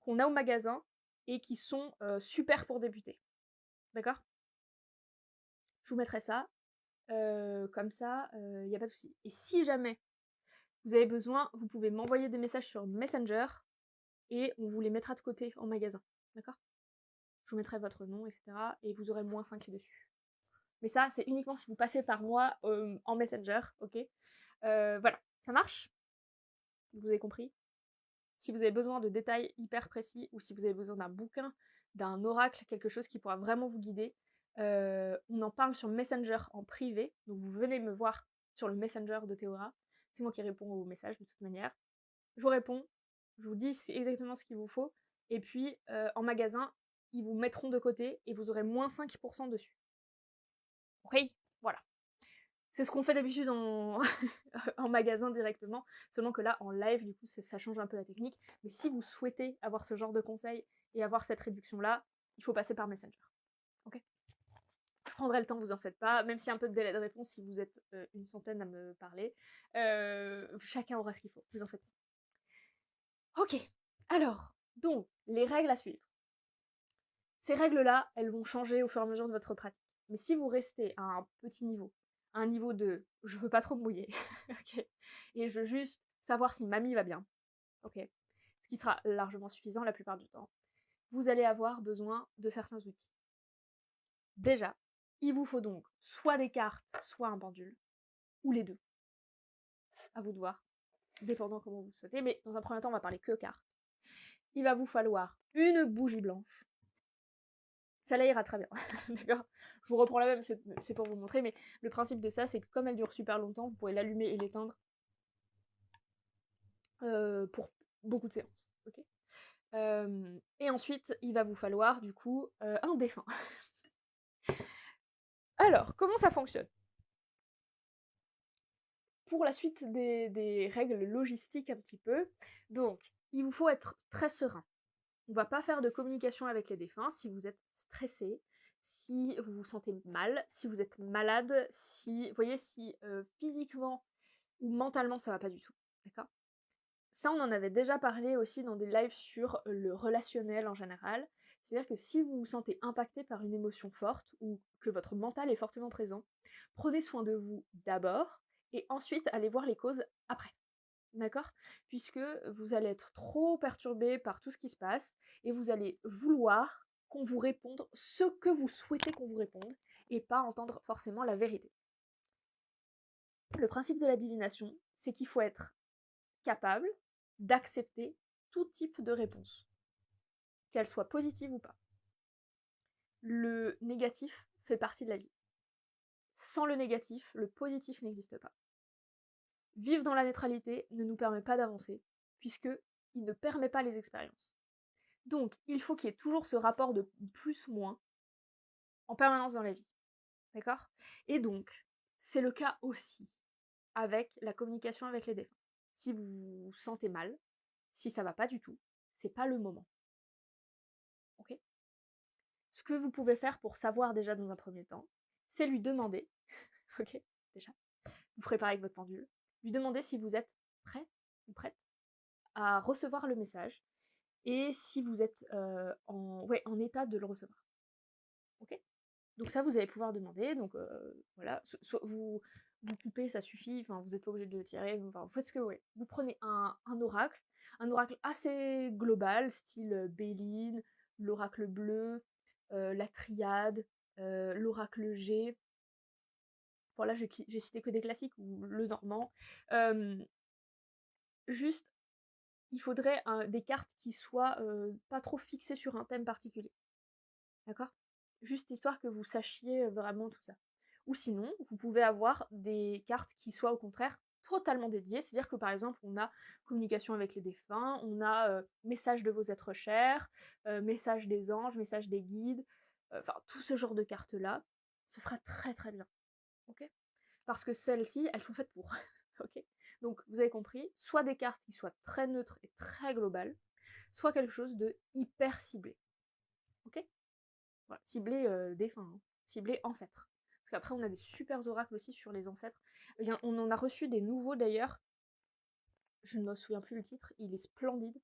qu'on a au magasin et qui sont super pour débuter. D'accord? Je vous mettrai ça. Comme ça, il n'y a pas de souci. Et si jamais vous avez besoin, vous pouvez m'envoyer des messages sur Messenger et on vous les mettra de côté en magasin. D'accord? Je vous mettrai votre nom, etc. et vous aurez -5 dessus. Mais ça, c'est uniquement si vous passez par moi en Messenger, ok? Voilà, ça marche? Vous avez compris? Si vous avez besoin de détails hyper précis ou si vous avez besoin d'un bouquin, d'un oracle, quelque chose qui pourra vraiment vous guider, on en parle sur Messenger en privé. Donc vous venez me voir sur le Messenger de Théora. C'est moi qui réponds aux messages de toute manière. Je vous réponds, je vous dis exactement ce qu'il vous faut, et puis en magasin, ils vous mettront de côté et vous aurez -5% dessus. Ok? Voilà. C'est ce qu'on fait d'habitude en... en magasin directement, seulement que là, en live, du coup, ça change un peu la technique. Mais si vous souhaitez avoir ce genre de conseils et avoir cette réduction-là, il faut passer par Messenger. Ok? Je prendrai le temps, vous en faites pas, même s'il y a un peu de délai de réponse si vous êtes une centaine à me parler. Chacun aura ce qu'il faut, vous en faites pas. Ok, alors, donc, les règles à suivre. Ces règles-là, elles vont changer au fur et à mesure de votre pratique. Mais si vous restez à un petit niveau, un niveau de je veux pas trop me mouiller, ok, et je veux juste savoir si mamie va bien, ok, ce qui sera largement suffisant la plupart du temps, vous allez avoir besoin de certains outils. Déjà, il vous faut donc soit des cartes, soit un pendule, ou les deux. À vous de voir, dépendant comment vous le souhaitez, mais dans un premier temps, on va parler que cartes. Il va vous falloir une bougie blanche. Ça là ira très bien, d'accord? Je vous reprends la même, c'est pour vous montrer, mais le principe de ça, c'est que comme elle dure super longtemps, vous pouvez l'allumer et l'éteindre pour beaucoup de séances, ok? Et ensuite, il va vous falloir du coup un défunt. Alors, comment ça fonctionne? Pour la suite des règles logistiques un petit peu, donc il vous faut être très serein. On va pas faire de communication avec les défunts si vous êtes stressé, si vous vous sentez mal, si vous êtes malade, si, vous voyez, si physiquement ou mentalement ça va pas du tout, d'accord? Ça, on en avait déjà parlé aussi dans des lives sur le relationnel en général. C'est-à-dire que si vous vous sentez impacté par une émotion forte ou que votre mental est fortement présent, prenez soin de vous d'abord et ensuite allez voir les causes après. D'accord? Puisque vous allez être trop perturbé par tout ce qui se passe et vous allez vouloir qu'on vous réponde ce que vous souhaitez qu'on vous réponde et pas entendre forcément la vérité. Le principe de la divination, c'est qu'il faut être capable d'accepter tout type de réponse, qu'elle soit positive ou pas. Le négatif fait partie de la vie. Sans le négatif, le positif n'existe pas. Vivre dans la neutralité ne nous permet pas d'avancer, puisque il ne permet pas les expériences. Donc, il faut qu'il y ait toujours ce rapport de plus-moins en permanence dans la vie. D'accord? Et donc, c'est le cas aussi avec la communication avec les défunts. Si vous vous sentez mal, si ça va pas du tout, c'est pas le moment. Ok? Ce que vous pouvez faire pour savoir déjà dans un premier temps, c'est lui demander, ok, déjà, vous préparez avec votre pendule, lui demander si vous êtes prêt ou prête à recevoir le message et si vous êtes en état de le recevoir. Ok? Donc ça, vous allez pouvoir demander, donc voilà, soit vous coupez, ça suffit, enfin vous n'êtes pas obligé de le tirer, enfin vous faites ce que vous voulez. Vous prenez un oracle assez global, style Béline, l'oracle bleu, la triade, l'oracle G. Bon là j'ai cité que des classiques, ou le normand. Juste, il faudrait des cartes qui soient pas trop fixées sur un thème particulier. D'accord? Juste histoire que vous sachiez vraiment tout ça. Ou sinon, vous pouvez avoir des cartes qui soient au contraire totalement dédiées, c'est-à-dire que par exemple, on a communication avec les défunts, on a message de vos êtres chers, message des anges, message des guides, enfin tout ce genre de cartes-là, ce sera très très bien. Ok? Parce que celles-ci, elles sont faites pour. Ok? Donc vous avez compris, soit des cartes qui soient très neutres et très globales, soit quelque chose de hyper ciblé. Ok? Voilà, ciblé défunt, hein, ciblé ancêtre. Parce qu'après, on a des super oracles aussi sur les ancêtres. On en a reçu des nouveaux d'ailleurs. Je ne me souviens plus le titre, il est splendide.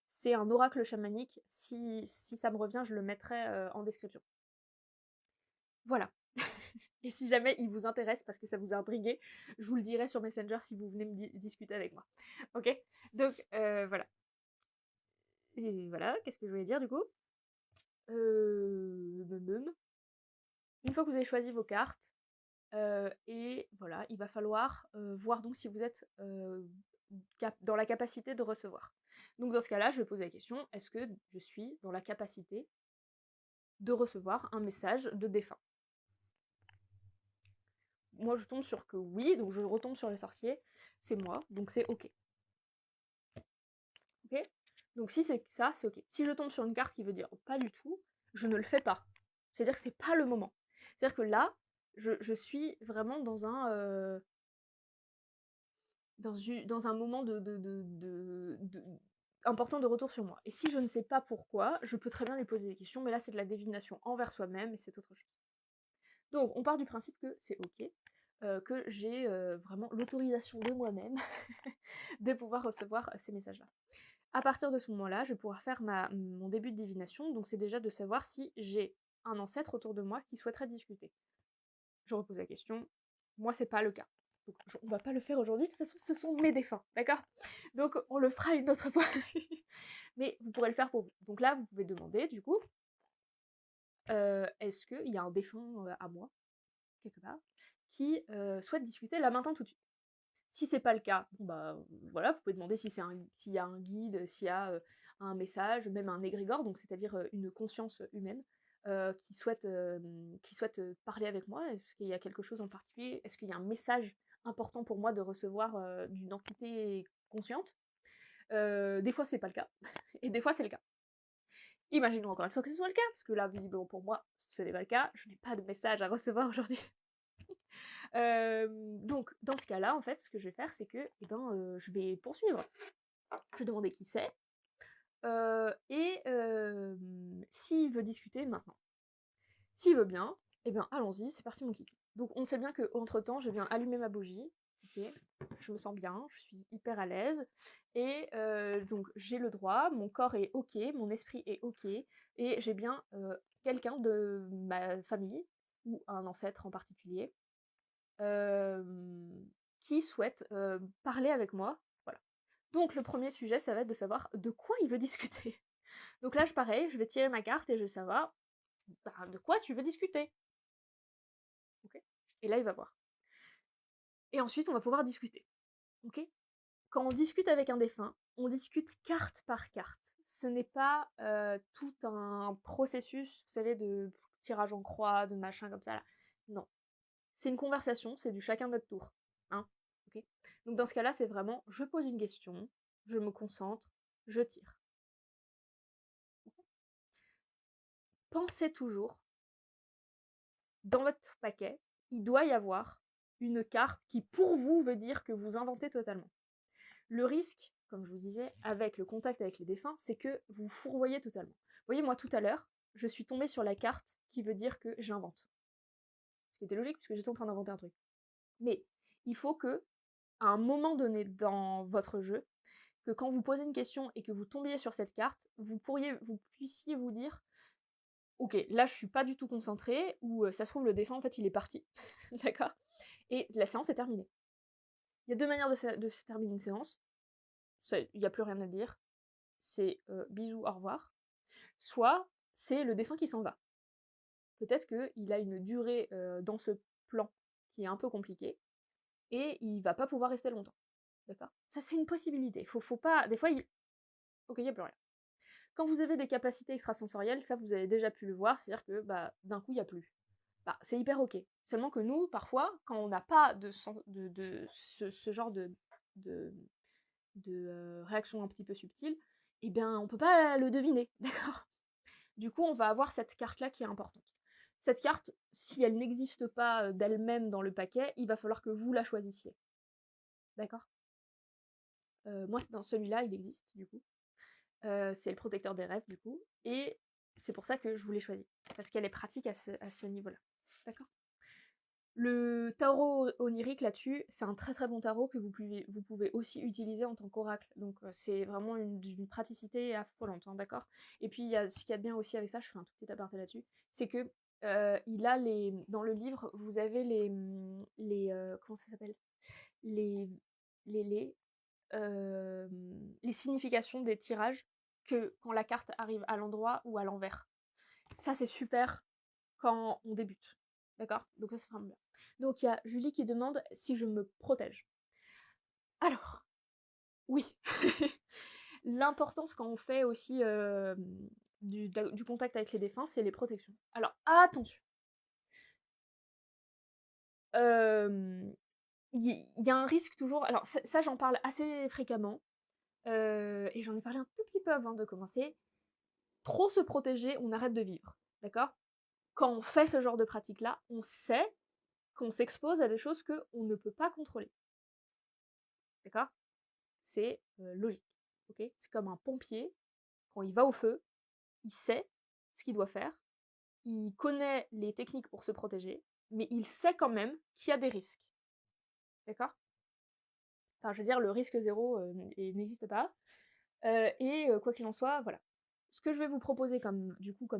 C'est un oracle chamanique. Si ça me revient, je le mettrai en description. Voilà. Et si jamais il vous intéresse, parce que ça vous a intrigué, je vous le dirai sur Messenger si vous venez me discuter avec moi. Ok? Donc, voilà. Et voilà, qu'est-ce que je voulais dire du coup? Une fois que vous avez choisi vos cartes, et voilà, il va falloir voir donc si vous êtes dans la capacité de recevoir. Donc dans ce cas-là, je vais poser la question, est-ce que je suis dans la capacité de recevoir un message de défunt? Moi je tombe sur que oui, donc je retombe sur les sorciers, c'est moi, donc c'est ok. Ok? Donc si c'est ça, c'est ok. Si je tombe sur une carte qui veut dire pas du tout, je ne le fais pas. C'est-à-dire que c'est pas le moment. C'est-à-dire que là, je suis vraiment dans un dans un moment important de retour sur moi. Et si je ne sais pas pourquoi, je peux très bien lui poser des questions, mais là c'est de la divination envers soi-même et c'est autre chose. Donc on part du principe que c'est ok, que j'ai vraiment l'autorisation de moi-même de pouvoir recevoir ces messages-là. À partir de ce moment-là, je vais pouvoir faire mon début de divination, donc c'est déjà de savoir si j'ai un ancêtre autour de moi qui souhaiterait discuter. Je repose la question, moi c'est pas le cas. Donc on va pas le faire aujourd'hui, de toute façon ce sont mes défunts, d'accord? Donc on le fera une autre fois. Mais vous pourrez le faire pour vous. Donc là, vous pouvez demander, du coup, est-ce qu'il y a un défunt à moi, quelque part, qui souhaite discuter là maintenant tout de suite? Si c'est pas le cas, bon bah voilà, vous pouvez demander s'il y a un guide, s'il y a un message, même un égrégore, donc c'est-à-dire une conscience humaine qui souhaite parler avec moi. Est-ce qu'il y a quelque chose en particulier? Est-ce qu'il y a un message important pour moi de recevoir d'une entité consciente? Des fois c'est pas le cas, et des fois c'est le cas. Imaginons encore une fois que ce soit le cas, parce que là visiblement pour moi ce n'est pas le cas, je n'ai pas de message à recevoir aujourd'hui. Donc dans ce cas-là, en fait, ce que je vais faire, c'est que je vais poursuivre. Je vais demander qui c'est, et s'il veut discuter maintenant. S'il veut bien, eh bien allons-y, c'est parti mon kiki. Donc on sait bien qu'entre temps, je viens allumer ma bougie, ok, je me sens bien, je suis hyper à l'aise, et donc j'ai le droit, mon corps est ok, mon esprit est ok, et j'ai bien quelqu'un de ma famille, ou un ancêtre en particulier, qui souhaite parler avec moi. Voilà. Donc le premier sujet, ça va être de savoir de quoi il veut discuter. Donc là, pareil, je vais tirer ma carte et je vais savoir bah, de quoi tu veux discuter. Okay, et là, il va voir. Et ensuite, on va pouvoir discuter. Ok, quand on discute avec un défunt, on discute carte par carte. Ce n'est pas tout un processus, vous savez, de tirage en croix, de machin comme ça. Là. Non. C'est une conversation, c'est du chacun notre tour. Hein, okay, donc dans ce cas-là, c'est vraiment, je pose une question, je me concentre, je tire. Pensez toujours, dans votre paquet, il doit y avoir une carte qui, pour vous, veut dire que vous inventez totalement. Le risque, comme je vous disais, avec le contact avec les défunts, c'est que vous fourvoyez totalement. Vous voyez, moi, tout à l'heure, je suis tombée sur la carte qui veut dire que j'invente. Ce qui était logique, puisque j'étais en train d'inventer un truc. Mais il faut que, à un moment donné dans votre jeu, que quand vous posez une question et que vous tombiez sur cette carte, vous puissiez vous dire OK, là je suis pas du tout concentrée ou ça se trouve le défunt en fait il est parti. D'accord? Et la séance est terminée. Il y a 2 manières de se terminer une séance. Il y a plus rien à dire. C'est bisous, au revoir. Soit c'est le défunt qui s'en va. Peut-être qu'il a une durée dans ce plan qui est un peu compliquée et il va pas pouvoir rester longtemps. D'accord? Ça c'est une possibilité. Faut pas des fois il OK, il y a plus rien. Quand vous avez des capacités extrasensorielles, ça vous avez déjà pu le voir, c'est-à-dire que, bah, d'un coup il y a plus. Bah, c'est hyper OK. Seulement que nous, parfois, quand on n'a pas de ce genre de réaction un petit peu subtile, eh bien, on peut pas le deviner, d'accord? Du coup, on va avoir cette carte-là qui est importante. Cette carte, si elle n'existe pas d'elle-même dans le paquet, il va falloir que vous la choisissiez. D'accord? Moi, dans celui-là, il existe, du coup. C'est le protecteur des rêves, du coup, et c'est pour ça que je voulais choisir, parce qu'elle est pratique à ce niveau-là. D'accord? Le tarot onirique là-dessus, c'est un très très bon tarot que vous pouvez aussi utiliser en tant qu'oracle. Donc c'est vraiment d'une praticité affolante, hein, d'accord? Et puis ce qu'il y a de bien aussi avec ça, je fais un tout petit aparté là-dessus, c'est que il a dans le livre, vous avez comment ça s'appelle? Les les les, les significations des tirages que quand la carte arrive à l'endroit ou à l'envers. Ça c'est super quand on débute. D'accord? Donc ça, c'est vraiment bien. Donc il y a Julie qui demande si je me protège. Alors, oui. L'importance quand on fait aussi du contact avec les défunts, c'est les protections. Alors attention. Il y a un risque toujours. Alors ça j'en parle assez fréquemment. Et j'en ai parlé un tout petit peu avant de commencer. Trop se protéger, on arrête de vivre. D'accord? Quand on fait ce genre de pratique-là, on sait qu'on s'expose à des choses qu'on ne peut pas contrôler. D'accord? C'est logique. Ok? C'est comme un pompier, quand il va au feu, il sait ce qu'il doit faire, il connaît les techniques pour se protéger, mais il sait quand même qu'il y a des risques. D'accord? Enfin, je veux dire, le risque zéro n'existe pas. Et quoi qu'il en soit, voilà. Ce que je vais vous proposer comme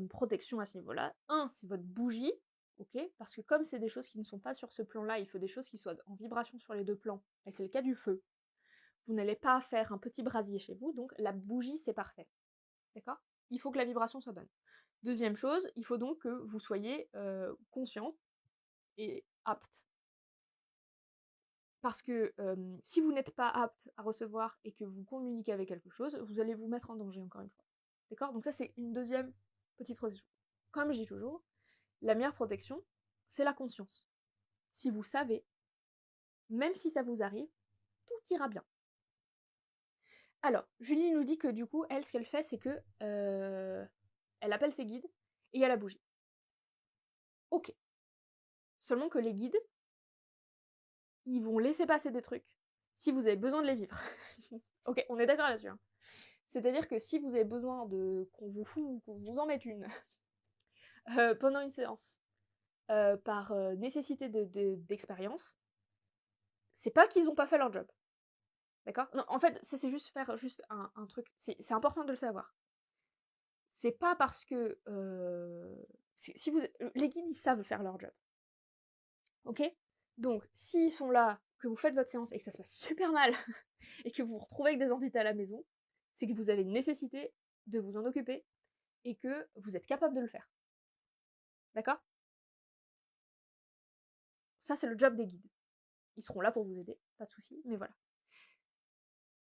protection à ce niveau-là, c'est votre bougie, ok? Parce que comme c'est des choses qui ne sont pas sur ce plan-là, il faut des choses qui soient en vibration sur les deux plans, et c'est le cas du feu. Vous n'allez pas faire un petit brasier chez vous, donc la bougie, c'est parfait. D'accord? Il faut que la vibration soit bonne. Deuxième chose, il faut donc que vous soyez conscient et apte. Parce que si vous n'êtes pas apte à recevoir et que vous communiquez avec quelque chose, vous allez vous mettre en danger encore une fois. D'accord? Donc ça, c'est une deuxième petite protection. Comme je dis toujours, la meilleure protection, c'est la conscience. Si vous savez, même si ça vous arrive, tout ira bien. Alors, Julie nous dit que du coup, elle, ce qu'elle fait, c'est que elle appelle ses guides et il y a la bougie. Ok. Seulement que les guides, ils vont laisser passer des trucs si vous avez besoin de les vivre. Ok, on est d'accord là-dessus. Hein. C'est-à-dire que si vous avez besoin qu'on vous fout ou qu'on vous en mette une pendant une séance par nécessité d'expérience, c'est pas qu'ils ont pas fait leur job. D'accord? Non, en fait, ça c'est juste faire juste un truc. C'est important de le savoir. C'est pas parce que si vous, les guides ils savent faire leur job. Ok? Donc, s'ils sont là, que vous faites votre séance et que ça se passe super mal et que vous vous retrouvez avec des entités à la maison, c'est que vous avez une nécessité de vous en occuper et que vous êtes capable de le faire. D'accord? Ça, c'est le job des guides. Ils seront là pour vous aider, pas de souci, mais voilà.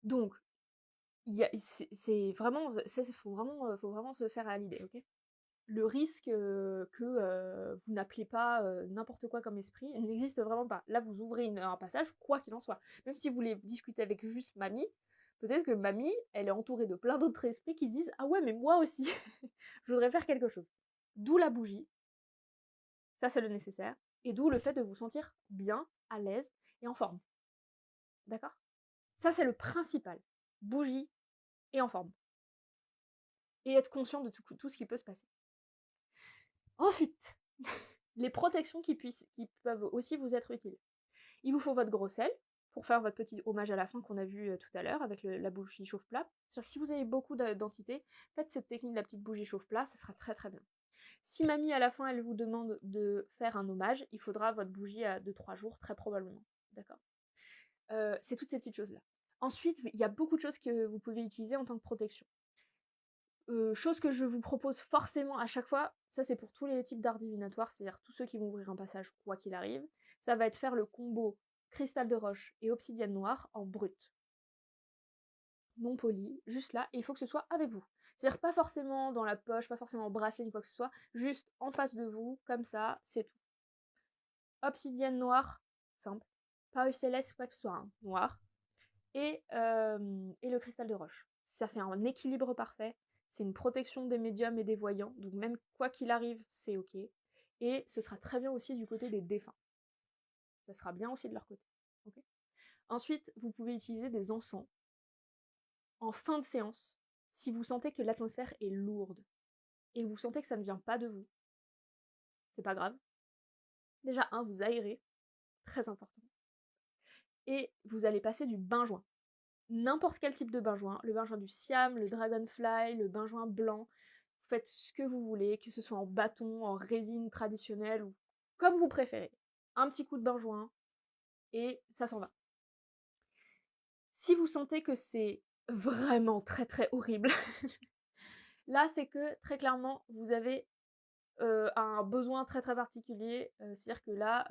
Donc, c'est vraiment, faut vraiment se faire à l'idée, ok? Le risque que vous n'appeliez pas n'importe quoi comme esprit n'existe vraiment pas. Là, vous ouvrez un passage, quoi qu'il en soit. Même si vous voulez discuter avec juste mamie, peut-être que mamie, elle est entourée de plein d'autres esprits qui disent ah ouais, mais moi aussi, je voudrais faire quelque chose. D'où la bougie, ça c'est le nécessaire, et d'où le fait de vous sentir bien, à l'aise et en forme. D'accord? Ça c'est le principal. Bougie et en forme. Et être conscient de tout ce qui peut se passer. Ensuite, les protections qui peuvent aussi vous être utiles. Il vous faut votre gros sel pour faire votre petit hommage à la fin qu'on a vu tout à l'heure avec la bougie chauffe-plat. C'est-à-dire que si vous avez beaucoup d'entités, faites cette technique de la petite bougie chauffe-plat, ce sera très très bien. Si mamie, à la fin, elle vous demande de faire un hommage, il faudra votre bougie de 3 jours, très probablement. D'accord? C'est toutes ces petites choses-là. Ensuite, il y a beaucoup de choses que vous pouvez utiliser en tant que protection. Chose que je vous propose forcément à chaque fois, ça c'est pour tous les types d'arts divinatoires, c'est-à-dire tous ceux qui vont ouvrir un passage quoi qu'il arrive, ça va être faire le combo cristal de roche et obsidienne noire en brut. Non poli, juste là, et il faut que ce soit avec vous. C'est-à-dire pas forcément dans la poche, pas forcément en bracelet ni quoi que ce soit, juste en face de vous, comme ça, c'est tout. Obsidienne noire, simple. Pas céleste, quoi que ce soit, hein, noir. Et le cristal de roche. Ça fait un équilibre parfait. C'est une protection des médiums et des voyants, donc même quoi qu'il arrive, c'est ok. Et ce sera très bien aussi du côté des défunts. Ça sera bien aussi de leur côté. Okay. Ensuite, vous pouvez utiliser des encens en fin de séance si vous sentez que l'atmosphère est lourde et vous sentez que ça ne vient pas de vous. C'est pas grave. Déjà, vous aérez, très important. Et vous allez passer du benjoin. N'importe quel type de benjoin, le benjoin du Siam, le Dragonfly, le benjoin blanc, vous faites ce que vous voulez, que ce soit en bâton, en résine traditionnelle, ou comme vous préférez. Un petit coup de benjoin, et ça s'en va. Si vous sentez que c'est vraiment très très horrible, là c'est que très clairement vous avez un besoin très très particulier, c'est-à-dire que là,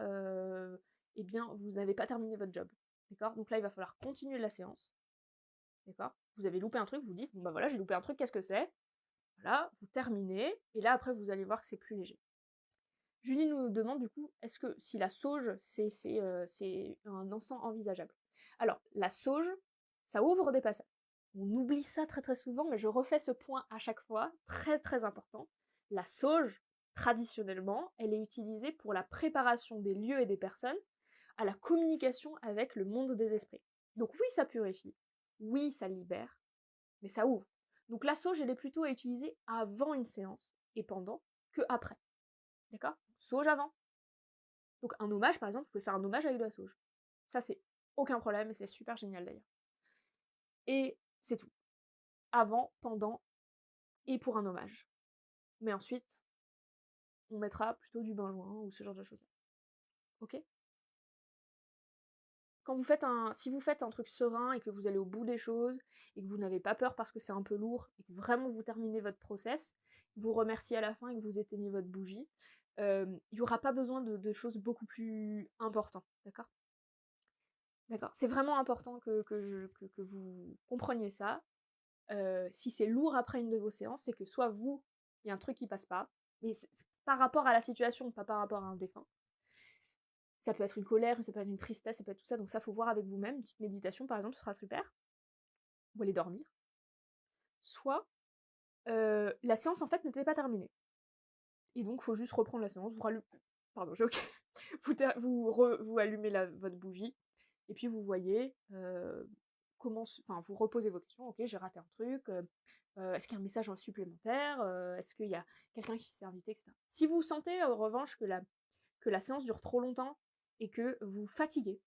eh bien, vous n'avez pas terminé votre job. D'accord? Donc là, il va falloir continuer la séance. D'accord? Vous avez loupé un truc, vous dites, bon bah voilà, j'ai loupé un truc, qu'est-ce que c'est? Voilà, vous terminez, et là après vous allez voir que c'est plus léger. Julie nous demande du coup, est-ce que si la sauge, c'est un encens envisageable? Alors, la sauge, ça ouvre des passages. On oublie ça très très souvent, mais je refais ce point à chaque fois, très très important. La sauge, traditionnellement, elle est utilisée pour la préparation des lieux et des personnes à la communication avec le monde des esprits. Donc oui, ça purifie, oui, ça libère, mais ça ouvre. Donc la sauge, elle est plutôt à utiliser avant une séance et pendant que après. D'accord? Sauge avant. Donc un hommage, par exemple, vous pouvez faire un hommage avec de la sauge. Ça, c'est aucun problème et c'est super génial d'ailleurs. Et c'est tout. Avant, pendant et pour un hommage. Mais ensuite, on mettra plutôt du benjoin ou ce genre de choses. Ok? Quand vous faites si vous faites un truc serein et que vous allez au bout des choses et que vous n'avez pas peur parce que c'est un peu lourd et que vraiment vous terminez votre process, vous remerciez à la fin et que vous éteignez votre bougie, il n'y aura pas besoin de choses beaucoup plus importantes, d'accord? D'accord. C'est vraiment important que vous compreniez ça. Si c'est lourd après une de vos séances, c'est que soit vous, il y a un truc qui passe pas, mais c'est par rapport à la situation, pas par rapport à un défunt. Ça peut être une colère, ça peut être une tristesse, ça peut être tout ça, donc ça faut voir avec vous-même. Une petite méditation par exemple, ce sera super. Vous allez dormir. Soit la séance en fait n'était pas terminée. Et donc il faut juste reprendre la séance, pardon, j'ai ok. Vous allumez votre bougie, et puis vous voyez vous reposez vos questions. Ok, j'ai raté un truc, est-ce qu'il y a un message supplémentaire, est-ce qu'il y a quelqu'un qui s'est invité, etc. Si vous sentez en revanche que la séance dure trop longtemps et que vous fatiguez,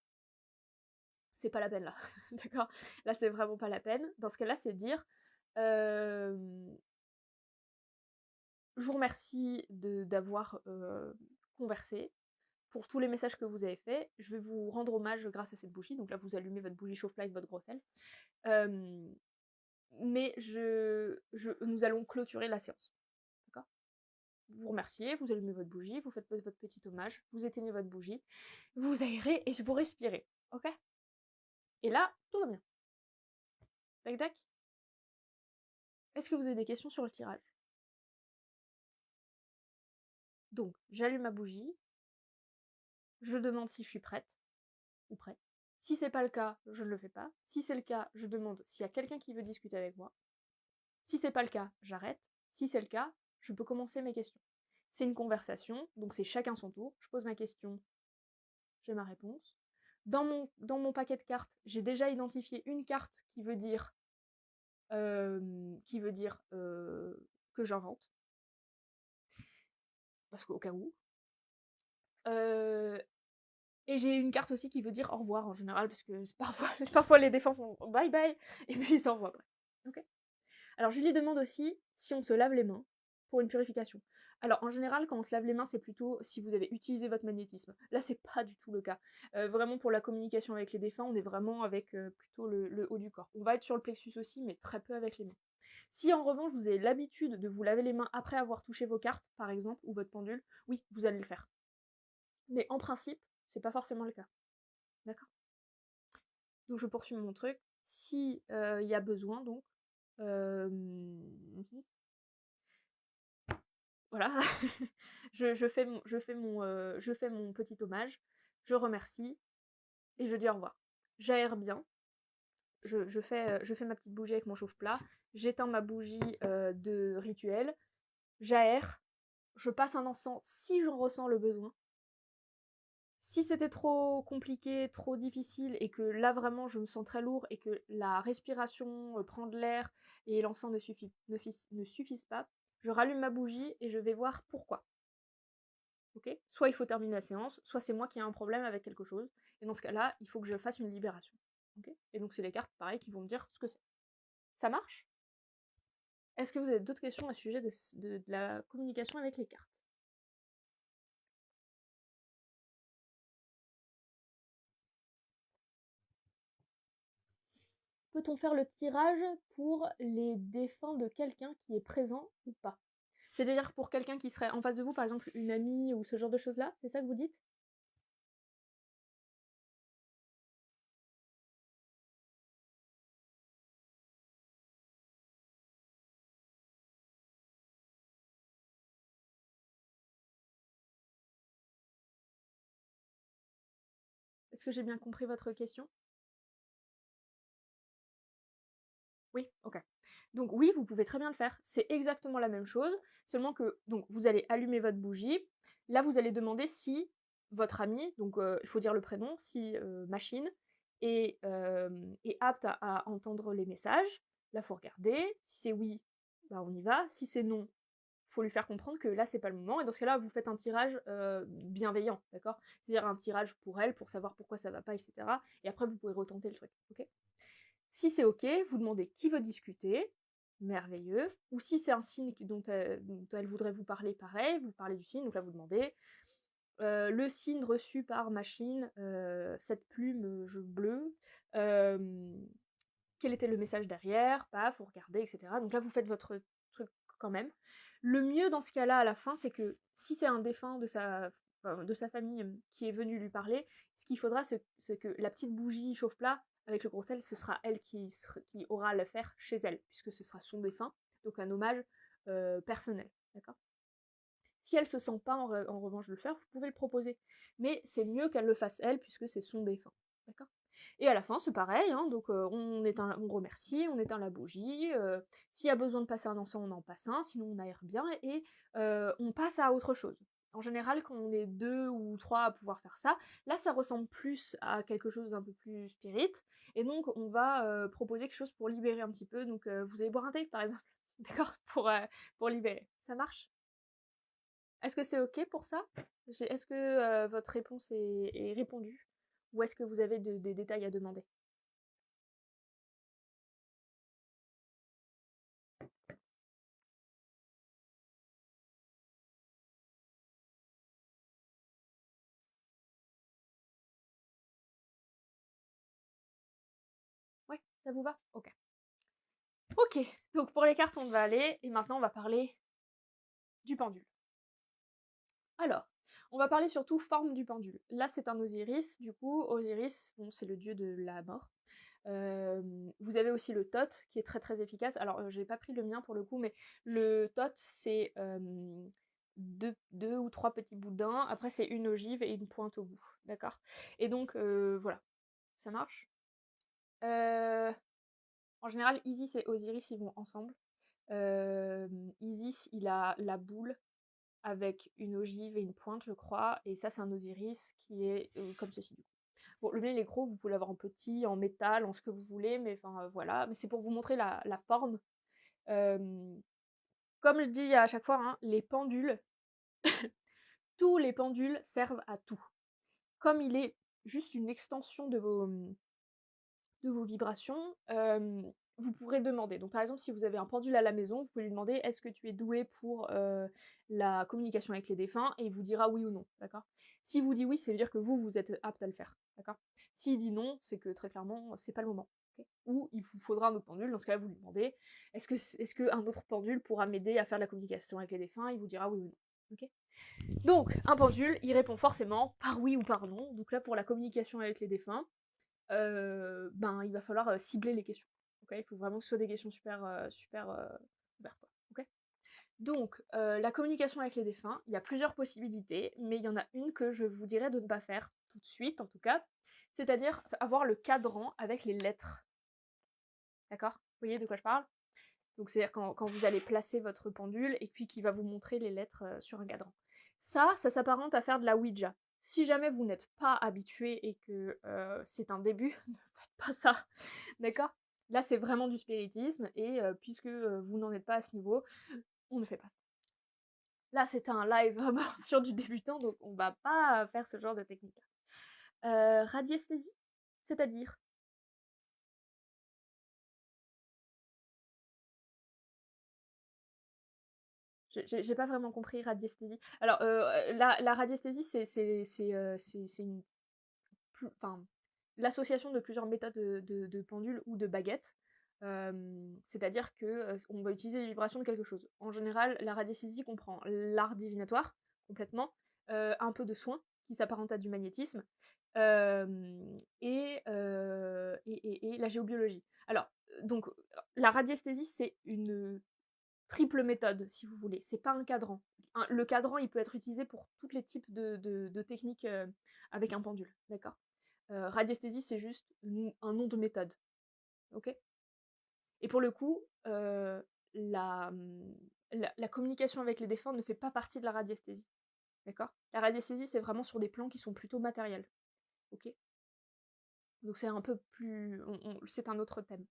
c'est pas la peine là. D'accord? Là c'est vraiment pas la peine. Dans ce cas-là, c'est dire je vous remercie d'avoir conversé. Pour tous les messages que vous avez faits, je vais vous rendre hommage grâce à cette bougie. Donc là, vous allumez votre bougie chauffe-plat avec votre gros sel. Mais nous allons clôturer la séance. D'accord? Vous remerciez, vous allumez votre bougie, vous faites votre petit hommage, vous éteignez votre bougie, vous aérez et vous respirez. Ok? Et là, tout va bien. Tac tac. Est-ce que vous avez des questions sur le tirage? Donc, j'allume ma bougie, je demande si je suis prête ou prêt. Si c'est pas le cas, je ne le fais pas. Si c'est le cas, je demande s'il y a quelqu'un qui veut discuter avec moi. Si c'est pas le cas, j'arrête. Si c'est le cas, je peux commencer mes questions. C'est une conversation, donc c'est chacun son tour. Je pose ma question, j'ai ma réponse. Dans mon paquet de cartes, j'ai déjà identifié une carte qui veut dire que j'invente. Parce qu'au cas où. Et j'ai une carte aussi qui veut dire au revoir en général, parce que parfois les défunts font bye bye, et puis ils s'envoient après. Ok. Alors Julie demande aussi si on se lave les mains pour une purification. Alors, en général, quand on se lave les mains, c'est plutôt si vous avez utilisé votre magnétisme. Là, c'est pas du tout le cas. Vraiment pour la communication avec les défunts, on est vraiment avec, plutôt le haut du corps. On va être sur le plexus aussi, mais très peu avec les mains. Si en revanche, vous avez l'habitude de vous laver les mains après avoir touché vos cartes, par exemple, ou votre pendule, oui, vous allez le faire. Mais en principe, c'est pas forcément le cas. D'accord? Donc je poursuis mon truc. Si, il y a besoin donc, mmh voilà, je fais mon petit hommage, je remercie et je dis au revoir. J'aère bien, je fais ma petite bougie avec mon chauffe-plat, j'éteins ma bougie, de rituel, j'aère, je passe un encens si j'en ressens le besoin. Si c'était trop compliqué, trop difficile et que là vraiment je me sens très lourd et que la respiration, prendre l'air et l'encens ne suffisent pas, je rallume ma bougie et je vais voir pourquoi. OK? Soit il faut terminer la séance, soit c'est moi qui ai un problème avec quelque chose et dans ce cas-là, il faut que je fasse une libération. OK? Et donc c'est les cartes pareil qui vont me dire ce que c'est. Ça marche? Est-ce que vous avez d'autres questions à ce sujet de la communication avec les cartes? Peut-on faire le tirage pour les défunts de quelqu'un qui est présent ou pas? C'est-à-dire pour quelqu'un qui serait en face de vous, par exemple une amie ou ce genre de choses-là? C'est ça que vous dites? Est-ce que j'ai bien compris votre question? Oui? OK. Donc oui, vous pouvez très bien le faire. C'est exactement la même chose, seulement que donc vous allez allumer votre bougie. Là, vous allez demander si votre ami, donc il faut dire le prénom, si, machine est apte à entendre les messages. Là, faut regarder. Si c'est oui, bah, on y va. Si c'est non, faut lui faire comprendre que là, c'est pas le moment et dans ce cas-là, vous faites un tirage, bienveillant, d'accord? C'est-à-dire un tirage pour elle, pour savoir pourquoi ça va pas et cetera et après vous pouvez retenter le truc, OK? Si c'est OK, vous demandez qui veut discuter, merveilleux. Ou si c'est un signe dont elle voudrait vous parler, pareil, vous parlez du signe, donc là vous demandez le signe reçu par machine, cette plume bleue, quel était le message derrière, paf, vous regardez, etc. Donc là vous faites votre truc quand même. Le mieux dans ce cas-là, à la fin, c'est que si c'est un défunt de sa famille qui est venu lui parler, ce qu'il faudra, c'est que la petite bougie chauffe-plat avec le gros sel, ce sera elle qui aura à le faire chez elle, puisque ce sera son défunt, donc un hommage personnel, d'accord? Si elle se sent pas en revanche de le faire, vous pouvez le proposer. Mais c'est mieux qu'elle le fasse elle, puisque c'est son défunt, d'accord? Et à la fin, c'est pareil, hein, donc on remercie, on éteint la bougie, s'il y a besoin de passer un encens, on en passe un, sinon on aère bien et on passe à autre chose. En général, quand on est 2 ou 3 à pouvoir faire ça, là ça ressemble plus à quelque chose d'un peu plus spirit et donc on va, proposer quelque chose pour libérer un petit peu, donc vous allez boire un thé par exemple, d'accord? Pour libérer. Ça marche? Est-ce que c'est OK pour ça? Est-ce que, votre réponse est répondue? Ou est-ce que vous avez des détails à demander? Ouais, ça vous va? OK. OK, donc pour les cartes, on va aller et maintenant on va parler du pendule. Alors, on va parler surtout forme du pendule. Là, c'est un Osiris, du coup, Osiris, bon, c'est le dieu de la mort. Vous avez aussi le Thoth qui est très très efficace. Alors, j'ai pas pris le mien pour le coup, mais le Thoth, c'est 2 ou 3 petits boudins. Après, c'est une ogive et une pointe au bout. D'accord? Et donc, voilà, ça marche. Euh, En général, Isis et Osiris, ils vont ensemble. Isis, il a la boule avec une ogive et une pointe, je crois. Et ça, c'est un Osiris qui est comme ceci, du coup. Bon, le mien, il est gros, vous pouvez l'avoir en petit, en métal, en ce que vous voulez, mais enfin, voilà. Mais c'est pour vous montrer la forme. Euh, Comme je dis à chaque fois, hein, les pendules, tous les pendules servent à tout. Comme il est juste une extension de vos vibrations, vous pourrez demander. Donc par exemple, si vous avez un pendule à la maison, vous pouvez lui demander: «Est-ce que tu es doué pour, la communication avec les défunts?» et il vous dira oui ou non, d'accord? S'il vous dit oui, ça veut dire que vous êtes apte à le faire, d'accord? S'il dit non, c'est que très clairement, c'est pas le moment, OK? Ou il vous faudra un autre pendule, dans ce cas-là, vous lui demandez: «Est-ce qu'un autre pendule pourra m'aider à faire la communication avec les défunts?» il vous dira oui ou non, OK? Donc un pendule, il répond forcément par oui ou par non. Donc là, pour la communication avec les défunts, ben, il va falloir, cibler les questions. OK? Il faut vraiment que ce soit des questions super, ouvertes, quoi. OK? Donc, la communication avec les défunts, il y a plusieurs possibilités, mais il y en a une que je vous dirais de ne pas faire tout de suite, en tout cas, c'est-à-dire avoir le cadran avec les lettres. D'accord? Vous voyez de quoi je parle? Donc c'est-à-dire quand vous allez placer votre pendule et puis qu'il va vous montrer les lettres, sur un cadran. Ça s'apparente à faire de la Ouija. Si jamais vous n'êtes pas habitué et que, c'est un début, ne faites pas ça, d'accord? Là, c'est vraiment du spiritisme et puisque, vous n'en êtes pas à ce niveau, on ne fait pas ça. Là, c'était un live vraiment sur du débutant, donc on va pas faire ce genre de technique-là. Radiesthésie? C'est-à-dire? J'ai pas vraiment compris radiesthésie. Alors, la radiesthésie, c'est une enfin, l'association de plusieurs méthodes de pendule ou de baguette. C'est-à-dire que on va utiliser les vibrations de quelque chose. En général, la radiesthésie comprend l'art divinatoire, complètement, un peu de soin, qui s'apparente à du magnétisme, et la géobiologie. Alors, donc, la radiesthésie, c'est une triple méthode, si vous voulez. C'est pas un cadran. Le cadran, il peut être utilisé pour tous les types de techniques avec un pendule, d'accord? Radiesthésie, c'est juste un nom de méthode, ok? Et pour le coup, la, la communication avec les défunts ne fait pas partie de la radiesthésie, d'accord? La radiesthésie, c'est vraiment sur des plans qui sont plutôt matériels, ok? Donc c'est un peu plus... c'est un autre thème,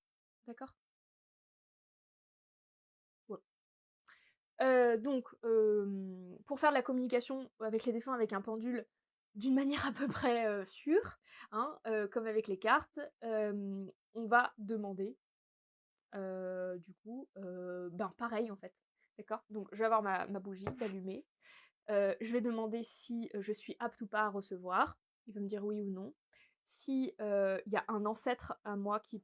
d'accord? Voilà. Donc, pour faire de la communication avec les défunts avec un pendule d'une manière à peu près, sûre, hein, comme avec les cartes, on va demander, du coup, ben, pareil en fait, d'accord? Donc je vais avoir ma bougie d'allumée, je vais demander si, je suis apte ou pas à recevoir. Il va me dire oui ou non. Si, il y a un ancêtre à moi qui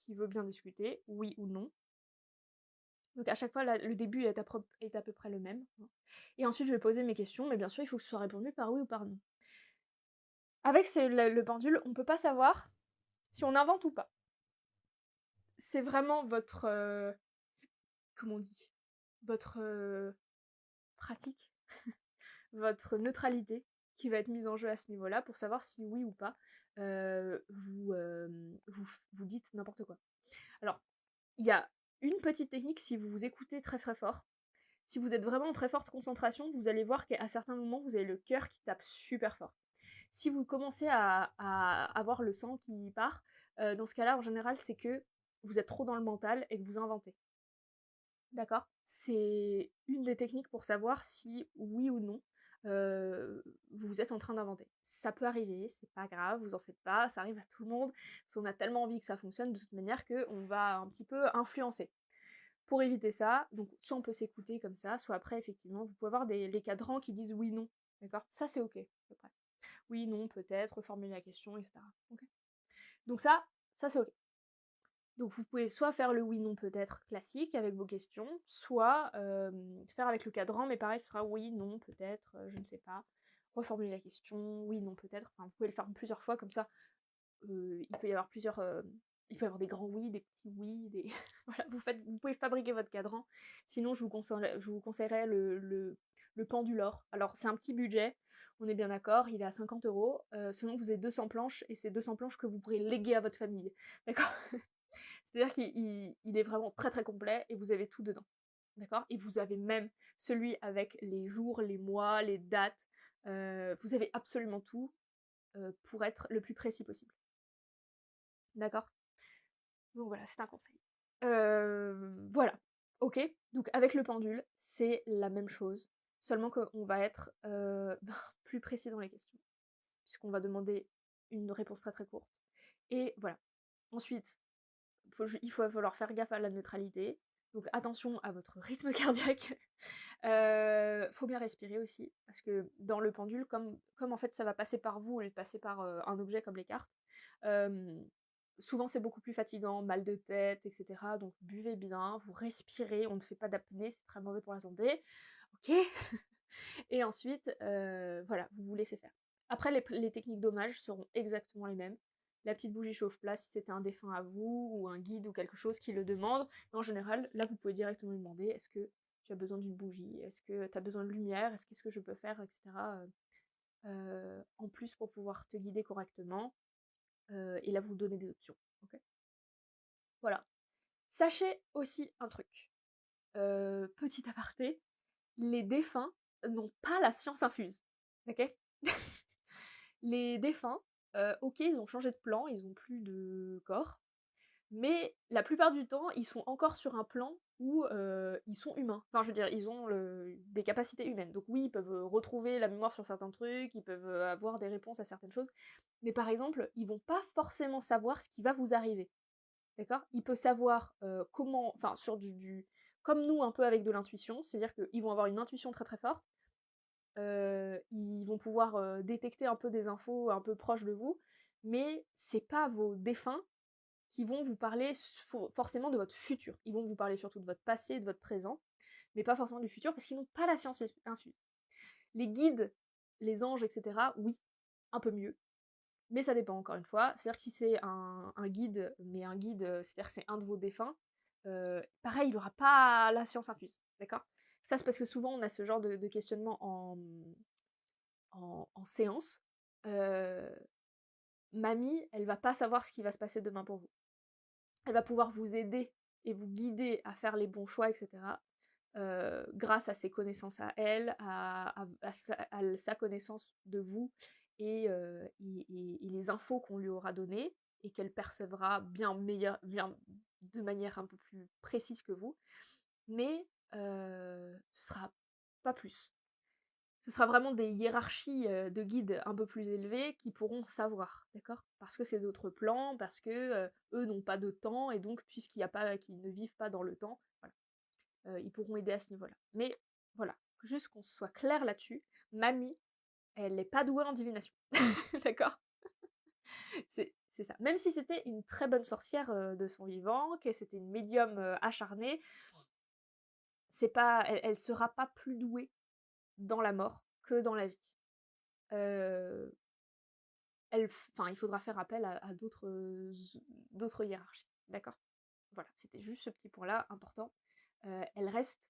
veut bien discuter, oui ou non. Donc à chaque fois, le début est à peu près le même, hein. Et ensuite, je vais poser mes questions, mais bien sûr, il faut que ce soit répondu par oui ou par non. Avec le pendule, on ne peut pas savoir si on invente ou pas. C'est vraiment votre, comment on dit? Votre, pratique, votre neutralité qui va être mise en jeu à ce niveau-là pour savoir si oui ou pas, vous dites n'importe quoi. Alors, il y a une petite technique si vous vous écoutez très, très fort. Si vous êtes vraiment en très forte concentration, vous allez voir qu'à certains moments, vous avez le cœur qui tape super fort. Si vous commencez à avoir le sang qui part, dans ce cas-là, en général, c'est que vous êtes trop dans le mental et que vous inventez. D'accord? C'est une des techniques pour savoir si, oui ou non, vous êtes en train d'inventer. Ça peut arriver, c'est pas grave, vous en faites pas, ça arrive à tout le monde, parce qu'on a tellement envie que ça fonctionne de toute manière qu'on va un petit peu influencer. Pour éviter ça, donc soit on peut s'écouter comme ça, soit après effectivement, vous pouvez avoir les cadrans qui disent oui, non. D'accord? Ça c'est ok, à peu près. Oui, non, peut-être, reformuler la question, etc. Ok. Donc ça c'est ok. Donc vous pouvez soit faire le oui, non, peut-être classique avec vos questions, soit faire avec le cadran, mais pareil, ce sera oui, non, peut-être, je ne sais pas. Reformuler la question, oui, non, peut-être. Enfin, vous pouvez le faire plusieurs fois, comme ça, il peut y avoir plusieurs. Il peut y avoir des grands oui, des petits oui, des. Voilà, vous pouvez fabriquer votre cadran. Sinon, je vous conseillerais le pendulor. Alors, c'est un petit budget, on est bien d'accord, il est à 50 €. Selon que vous avez 200 planches, et c'est 200 planches que vous pourrez léguer à votre famille. D'accord? C'est-à-dire qu'il est vraiment très très complet et vous avez tout dedans. D'accord? Et vous avez même celui avec les jours, les mois, les dates. Vous avez absolument tout pour être le plus précis possible. D'accord? Donc voilà, c'est un conseil. Voilà. Ok? Donc avec le pendule, c'est la même chose. Seulement qu'on va être plus précis dans les questions. Puisqu'on va demander une réponse très très courte. Et voilà. Ensuite, il va falloir faire gaffe à la neutralité, donc attention à votre rythme cardiaque. Faut bien respirer aussi, parce que dans le pendule, comme en fait ça va passer par vous au lieu de passer par, un objet comme les cartes, hem, souvent c'est beaucoup plus fatigant, mal de tête et cetera, donc buvez bien, vous respirez, on ne fait pas d'apnée, c'est très mauvais pour la santé, OK? Et ensuite, voilà, vous vous laissez faire. Après les techniques d'hommage seront exactement les mêmes. La petite bougie chauffe-plat si c'était un défunt à vous ou un guide ou quelque chose qui le demande. En général, là, vous pouvez directement lui demander: «Est-ce que tu as besoin d'une bougie? Est-ce que tu as besoin de lumière? Qu'est-ce que je peux faire?» et cetera, en plus pour pouvoir te guider correctement, et là, vous donnez des options, OK? Voilà. Sachez aussi un truc, petit aparté, les défunts n'ont pas la science infuse, OK? Les défunts, OK, ils ont changé de plan, ils ont plus de corps, mais la plupart du temps, ils sont encore sur un plan où, ils sont humains. Enfin, je veux dire, ils ont des capacités humaines. Donc oui, ils peuvent, retrouver la mémoire sur certains trucs, ils peuvent, avoir des réponses à certaines choses, mais par exemple, ils vont pas forcément savoir ce qui va vous arriver, d'accord? Ils peuvent savoir, comment enfin sur du comme nous un peu avec de l'intuition, c'est-à-dire qu'ils vont avoir une intuition très, très forte. Ils vont pouvoir, détecter un peu des infos un peu proches de vous, mais c'est pas vos défunts qui vont vous parler forcément de votre futur. Ils vont vous parler surtout de votre passé et de votre présent, mais pas forcément du futur parce qu'ils n'ont pas la science infuse. Les guides, les anges et cetera, oui, un peu mieux, mais ça dépend encore une fois. C'est-à-dire que si c'est un guide, mais un guide, c'est-à-dire que c'est un de vos défunts, pareil, il aura pas la science infuse, d'accord? Ça, c'est parce que souvent on a ce genre de questionnement en séance, heu, mamie, elle va pas savoir ce qui va se passer demain pour vous. Elle va pouvoir vous aider et vous guider à faire les bons choix et cetera, grâce à ses connaissances à elle, à sa connaissance de vous et les infos qu'on lui aura données et qu'elle percevra bien de manière un peu plus précise que vous, mais ce sera pas plus. Ce sera vraiment des hiérarchies, de guides un peu plus élevées qui pourront savoir, d'accord? Parce que c'est d'autres plans, parce que, eux n'ont pas de temps et donc qu'ils ne vivent pas dans le temps, voilà. Ils pourront aider à ce niveau-là. Mais voilà, juste qu'on soit clair là-dessus, mamie, elle est pas douée en divination. D'accord? C'est ça. Même si c'était une très bonne sorcière, de son vivant, que c'était une médium, acharnée, c'est pas elle sera pas plus douée dans la mort que dans la vie. Heu enfin, il faudra faire appel à d'autres hiérarchies, d'accord? Voilà, c'était juste ce petit point-là important. Elle reste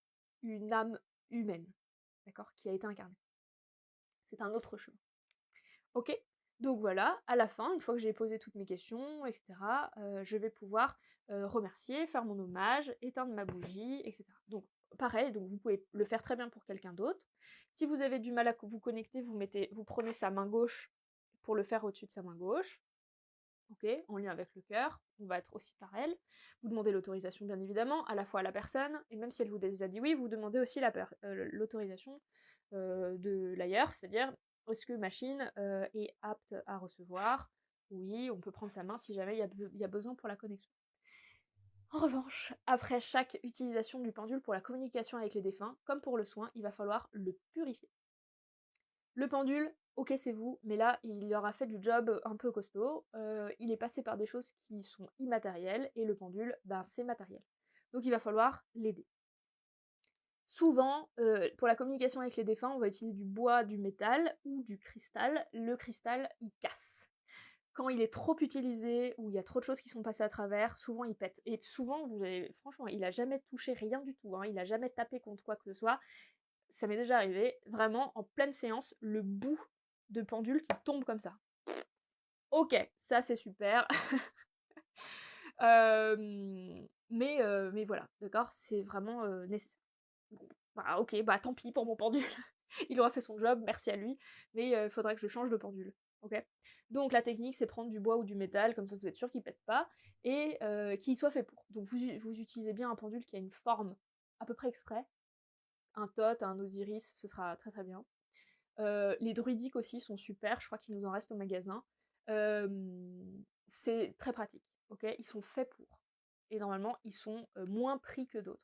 une âme humaine, d'accord? Qui a été incarnée. C'est un autre chemin. OK? Donc voilà, à la fin, une fois que j'ai posé toutes mes questions et cetera, je vais pouvoir, remercier, faire mon hommage, éteindre ma bougie et cetera. Donc pareil, donc vous pouvez le faire très bien pour quelqu'un d'autre. Si vous avez du mal à vous connecter, vous prenez sa main gauche pour le faire au-dessus de sa main gauche. OK, en lien avec le cœur, on va être aussi par elle. Vous demandez l'autorisation bien évidemment, à la fois à la personne, et même si elle vous a dit oui, vous demandez aussi l'autorisation de l'ailleurs, c'est-à-dire est-ce que machine est apte à recevoir? Oui, on peut prendre sa main si jamais il y a besoin pour la connexion. En revanche, après chaque utilisation du pendule pour la communication avec les défunts, comme pour le soin, il va falloir le purifier. Le pendule, OK, c'est vous, mais là, il aura fait du job un peu costaud, il est passé par des choses qui sont immatérielles et le pendule, ben, c'est matériel. Donc il va falloir l'aider. Souvent, pour la communication avec les défunts, on va utiliser du bois, du métal ou du cristal. Le cristal, il casse. Quand il est trop utilisé ou il y a trop de choses qui sont passées à travers, souvent il pète. Et souvent, franchement, il a jamais touché rien du tout, hein, il a jamais tapé contre quoi que ce soit. Ça m'est déjà arrivé, vraiment, en pleine séance, le bout de pendule qui tombe comme ça. OK, ça c'est super. Mais voilà, d'accord? C'est vraiment, nécessaire. Bon, bah, OK, bah, tant pis pour mon pendule. Il aura fait son job, merci à lui, mais il faudrait que je change de pendule, OK? Donc la technique, c'est prendre du bois ou du métal, comme ça vous êtes sûr qu'il pète pas et qu'il soit fait pour. Donc vous utilisez bien un pendule qui a une forme à peu près exprès, un Thoth, un Osiris, ce sera très, très bien. Les druidiques aussi sont super, je crois qu'il nous en reste au magasin. C'est très pratique, OK? Ils sont faits pour. et normalement, ils sont moins pris que d'autres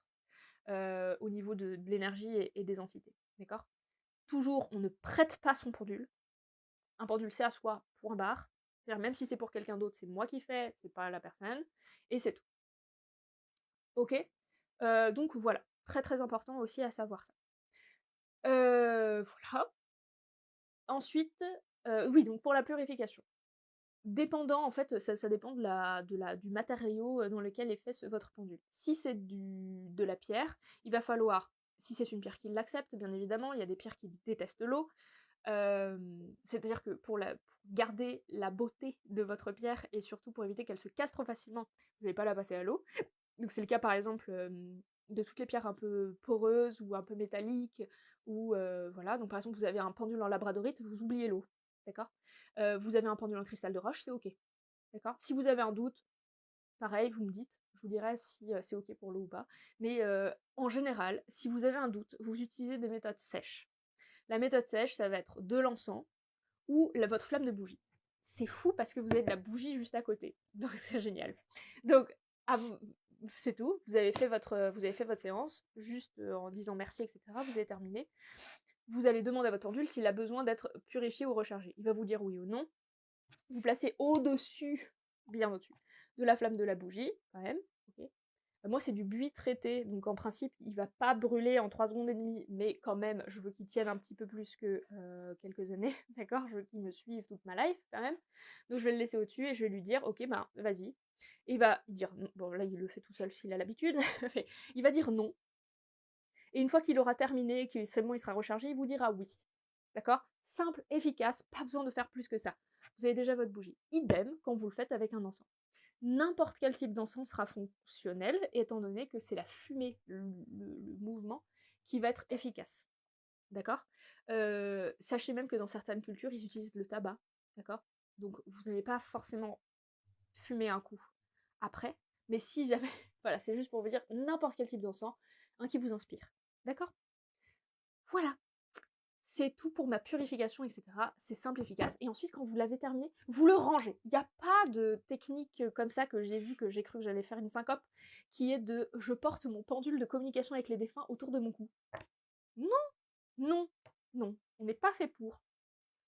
au niveau de l'énergie et des entités. D'accord? Toujours, on ne prête pas son pendule. Un pendule, c'est à soi, point barre. C'est-à-dire, même si c'est pour quelqu'un d'autre, c'est moi qui fais, c'est pas la personne, et c'est tout. Ok? Donc voilà, très très important aussi à savoir ça. Voilà. Ensuite, oui, donc pour la purification. Dépendant, en fait, ça dépend du matériau dans lequel est fait votre pendule. Si c'est de la pierre, il va falloir, si c'est une pierre qui l'accepte, bien évidemment, il y a des pierres qui détestent l'eau. C'est-à-dire que pour garder la beauté de votre pierre et surtout pour éviter qu'elle se casse trop facilement, vous n'allez pas la passer à l'eau. Donc c'est le cas par exemple de toutes les pierres un peu poreuses ou un peu métalliques, ou voilà, donc par exemple vous avez un pendule en labradorite, vous oubliez l'eau, d'accord? Vous avez un pendule en cristal de roche, c'est ok, d'accord? Si vous avez un doute, pareil, vous me dites, je vous dirai si c'est ok pour l'eau ou pas, mais en général, si vous avez un doute, vous utilisez des méthodes sèches. La méthode sèche, ça va être de l'encens ou votre flamme de bougie. C'est fou parce que vous avez de la bougie juste à côté, donc c'est génial. Donc, c'est tout, vous avez fait votre séance, juste en disant merci, etc. Vous avez terminé. Vous allez demander à votre pendule s'il a besoin d'être purifié ou rechargé. Il va vous dire oui ou non. Vous placez au-dessus, bien au-dessus, de la flamme de la bougie, quand même. Okay. Moi, c'est du buis traité, donc en principe, il va pas brûler en 3 secondes et demie, mais quand même, je veux qu'il tienne un petit peu plus que quelques années, d'accord? Je veux qu'il me suive toute ma life, quand même. Donc je vais le laisser au-dessus et je vais lui dire, ok, ben, vas-y. Et il va dire non. Bon, là, il le fait tout seul s'il a l'habitude, mais il va dire non. Et une fois qu'il aura terminé, que c'est bon, il sera rechargé, il vous dira oui. D'accord? Simple, efficace, pas besoin de faire plus que ça. Vous avez déjà votre bougie. Idem quand vous le faites avec un encens. N'importe quel type d'encens sera fonctionnel, étant donné que c'est la fumée, le mouvement, qui va être efficace. D'accord? Sachez même que dans certaines cultures, ils utilisent le tabac. D'accord? Donc vous n'allez pas forcément fumer un coup après, mais si jamais, voilà, c'est juste pour vous dire n'importe quel type d'encens, un qui vous inspire. D'accord? Voilà! C'est tout pour ma purification, etc. C'est simple, efficace. Et ensuite, quand vous l'avez terminé, vous le rangez. Il n'y a pas de technique comme ça que j'ai vu, que j'ai cru que j'allais faire une syncope, qui est de je porte mon pendule de communication avec les défunts autour de mon cou. Non, non, non. On n'est pas fait pour.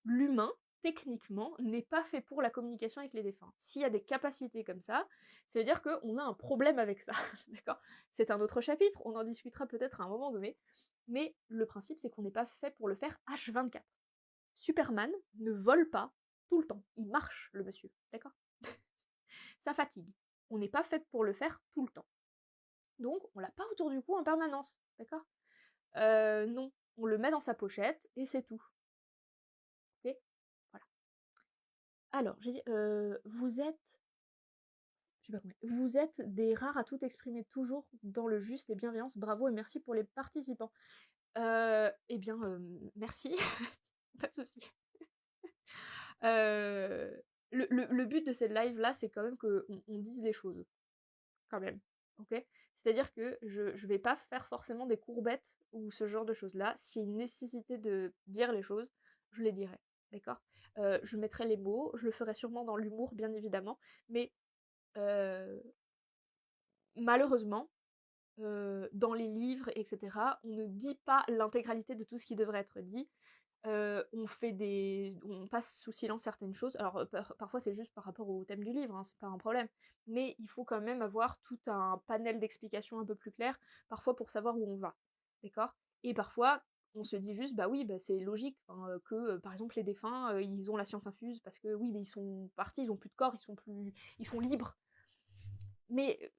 L'humain, techniquement, n'est pas fait pour la communication avec les défunts. S'il y a des capacités comme ça veut dire qu'on a un problème avec ça. D'accord? C'est un autre chapitre, on en discutera peut-être à un moment donné. Mais le principe, c'est qu'on n'est pas fait pour le faire H24. Superman ne vole pas tout le temps. Il marche, le monsieur. D'accord? Ça fatigue. On n'est pas fait pour le faire tout le temps. Donc, on l'a pas autour du cou en permanence. D'accord? Non. On le met dans sa pochette et c'est tout. Ok? Voilà. Alors, j'ai dit, vous êtes. Je sais pas combien. Vous êtes des rares à tout exprimer toujours dans le juste et bienveillance. Bravo et merci pour les participants. Eh bien, merci. Pas de souci. Le but de cette live là, c'est quand même qu'on dise les choses. Quand même. Ok? C'est-à-dire que je vais pas faire forcément des courbettes ou ce genre de choses là. S'il y a une nécessité de dire les choses, je les dirai. D'accord? Je mettrai les mots, je le ferai sûrement dans l'humour, bien évidemment, mais malheureusement, dans les livres, etc., on ne dit pas l'intégralité de tout ce qui devrait être dit. On passe sous silence certaines choses. Alors parfois c'est juste par rapport au thème du livre, hein, c'est pas un problème. Mais il faut quand même avoir tout un panel d'explications un peu plus clair, parfois pour savoir où on va. D'accord? Et parfois, on se dit juste, bah oui, bah c'est logique hein, que, par exemple, les défunts, ils ont la science infuse, parce que oui, mais ils sont partis, ils ont plus de corps, ils sont libres. Mais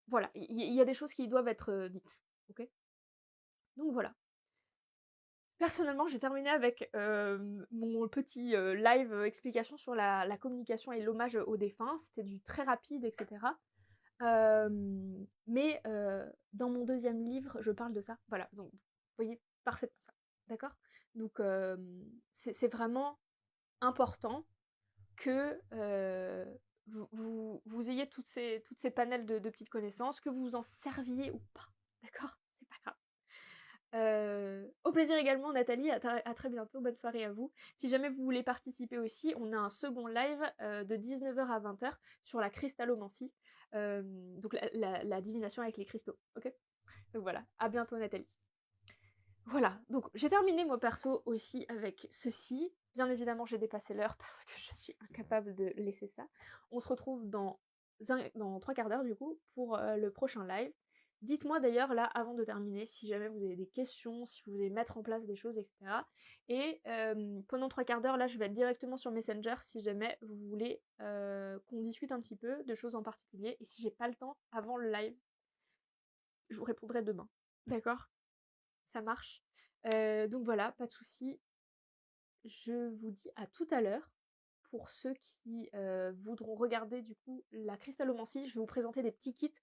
voilà, il y a des choses qui doivent être dites. Ok? Donc voilà. Personnellement, j'ai terminé avec mon petit live explication sur la communication et l'hommage aux défunts. C'était du très rapide, etc. Mais dans mon deuxième livre, je parle de ça. Voilà, donc vous voyez parfaitement ça. D'accord? Donc c'est vraiment important que vous ayez toutes ces panels de petites connaissances, que vous en serviez ou pas. D'accord? C'est pas grave. Au plaisir également Nathalie, à très bientôt, bonne soirée à vous. Si jamais vous voulez participer aussi, on a un second live de 19h à 20h sur la cristallomancie, donc la divination avec les cristaux, ok? Donc voilà, à bientôt Nathalie. Voilà, donc j'ai terminé moi perso aussi avec ceci. Bien évidemment j'ai dépassé l'heure parce que je suis incapable de laisser ça. On se retrouve dans 3 quarts d'heure du coup pour le prochain live. Dites-moi d'ailleurs là avant de terminer si jamais vous avez des questions, si vous voulez mettre en place des choses, etc. Et pendant 3 quarts d'heure là je vais être directement sur Messenger si jamais vous voulez qu'on discute un petit peu de choses en particulier. Et si j'ai pas le temps avant le live, je vous répondrai demain. D'accord? Ça marche. Donc voilà, pas de souci. Je vous dis à tout à l'heure. Pour ceux qui voudront regarder du coup la cristallomancie, je vais vous présenter des petits kits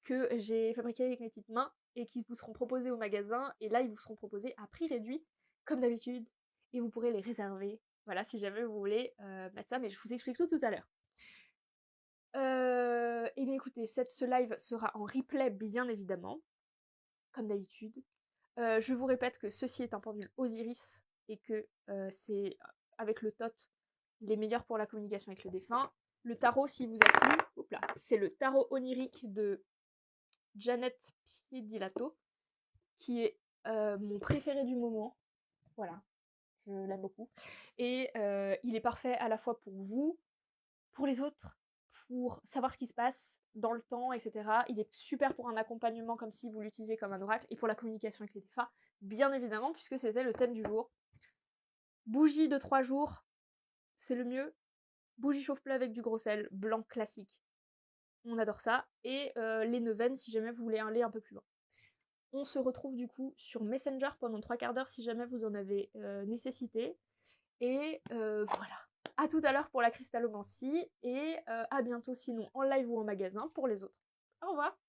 que j'ai fabriqués avec mes petites mains et qui vous seront proposés au magasin. Et là, ils vous seront proposés à prix réduit, comme d'habitude. Et vous pourrez les réserver. Voilà, si jamais vous voulez mettre ça, mais je vous explique tout à l'heure. Et bien écoutez, ce live sera en replay bien évidemment, comme d'habitude. Je vous répète que ceci est un pendule Osiris et que c'est avec le TOT les meilleurs pour la communication avec le défunt. Le tarot, si vous a plu, c'est le tarot onirique de Janet Piedilato, qui est mon préféré du moment. Voilà, je l'aime beaucoup. Et il est parfait à la fois pour vous, pour les autres, pour savoir ce qui se passe dans le temps, etc. Il est super pour un accompagnement comme si vous l'utilisez comme un oracle, et pour la communication avec les défunts, bien évidemment, puisque c'était le thème du jour. Bougie de 3 jours, c'est le mieux. Bougie chauffe-plat avec du gros sel, blanc classique. On adore ça. Et les neuvaines, si jamais vous voulez aller un peu plus loin. On se retrouve du coup sur Messenger pendant 3 quarts d'heure si jamais vous en avez nécessité. Et voilà. À tout à l'heure pour la cristallomancie et à bientôt sinon en live ou en magasin pour les autres. Au revoir!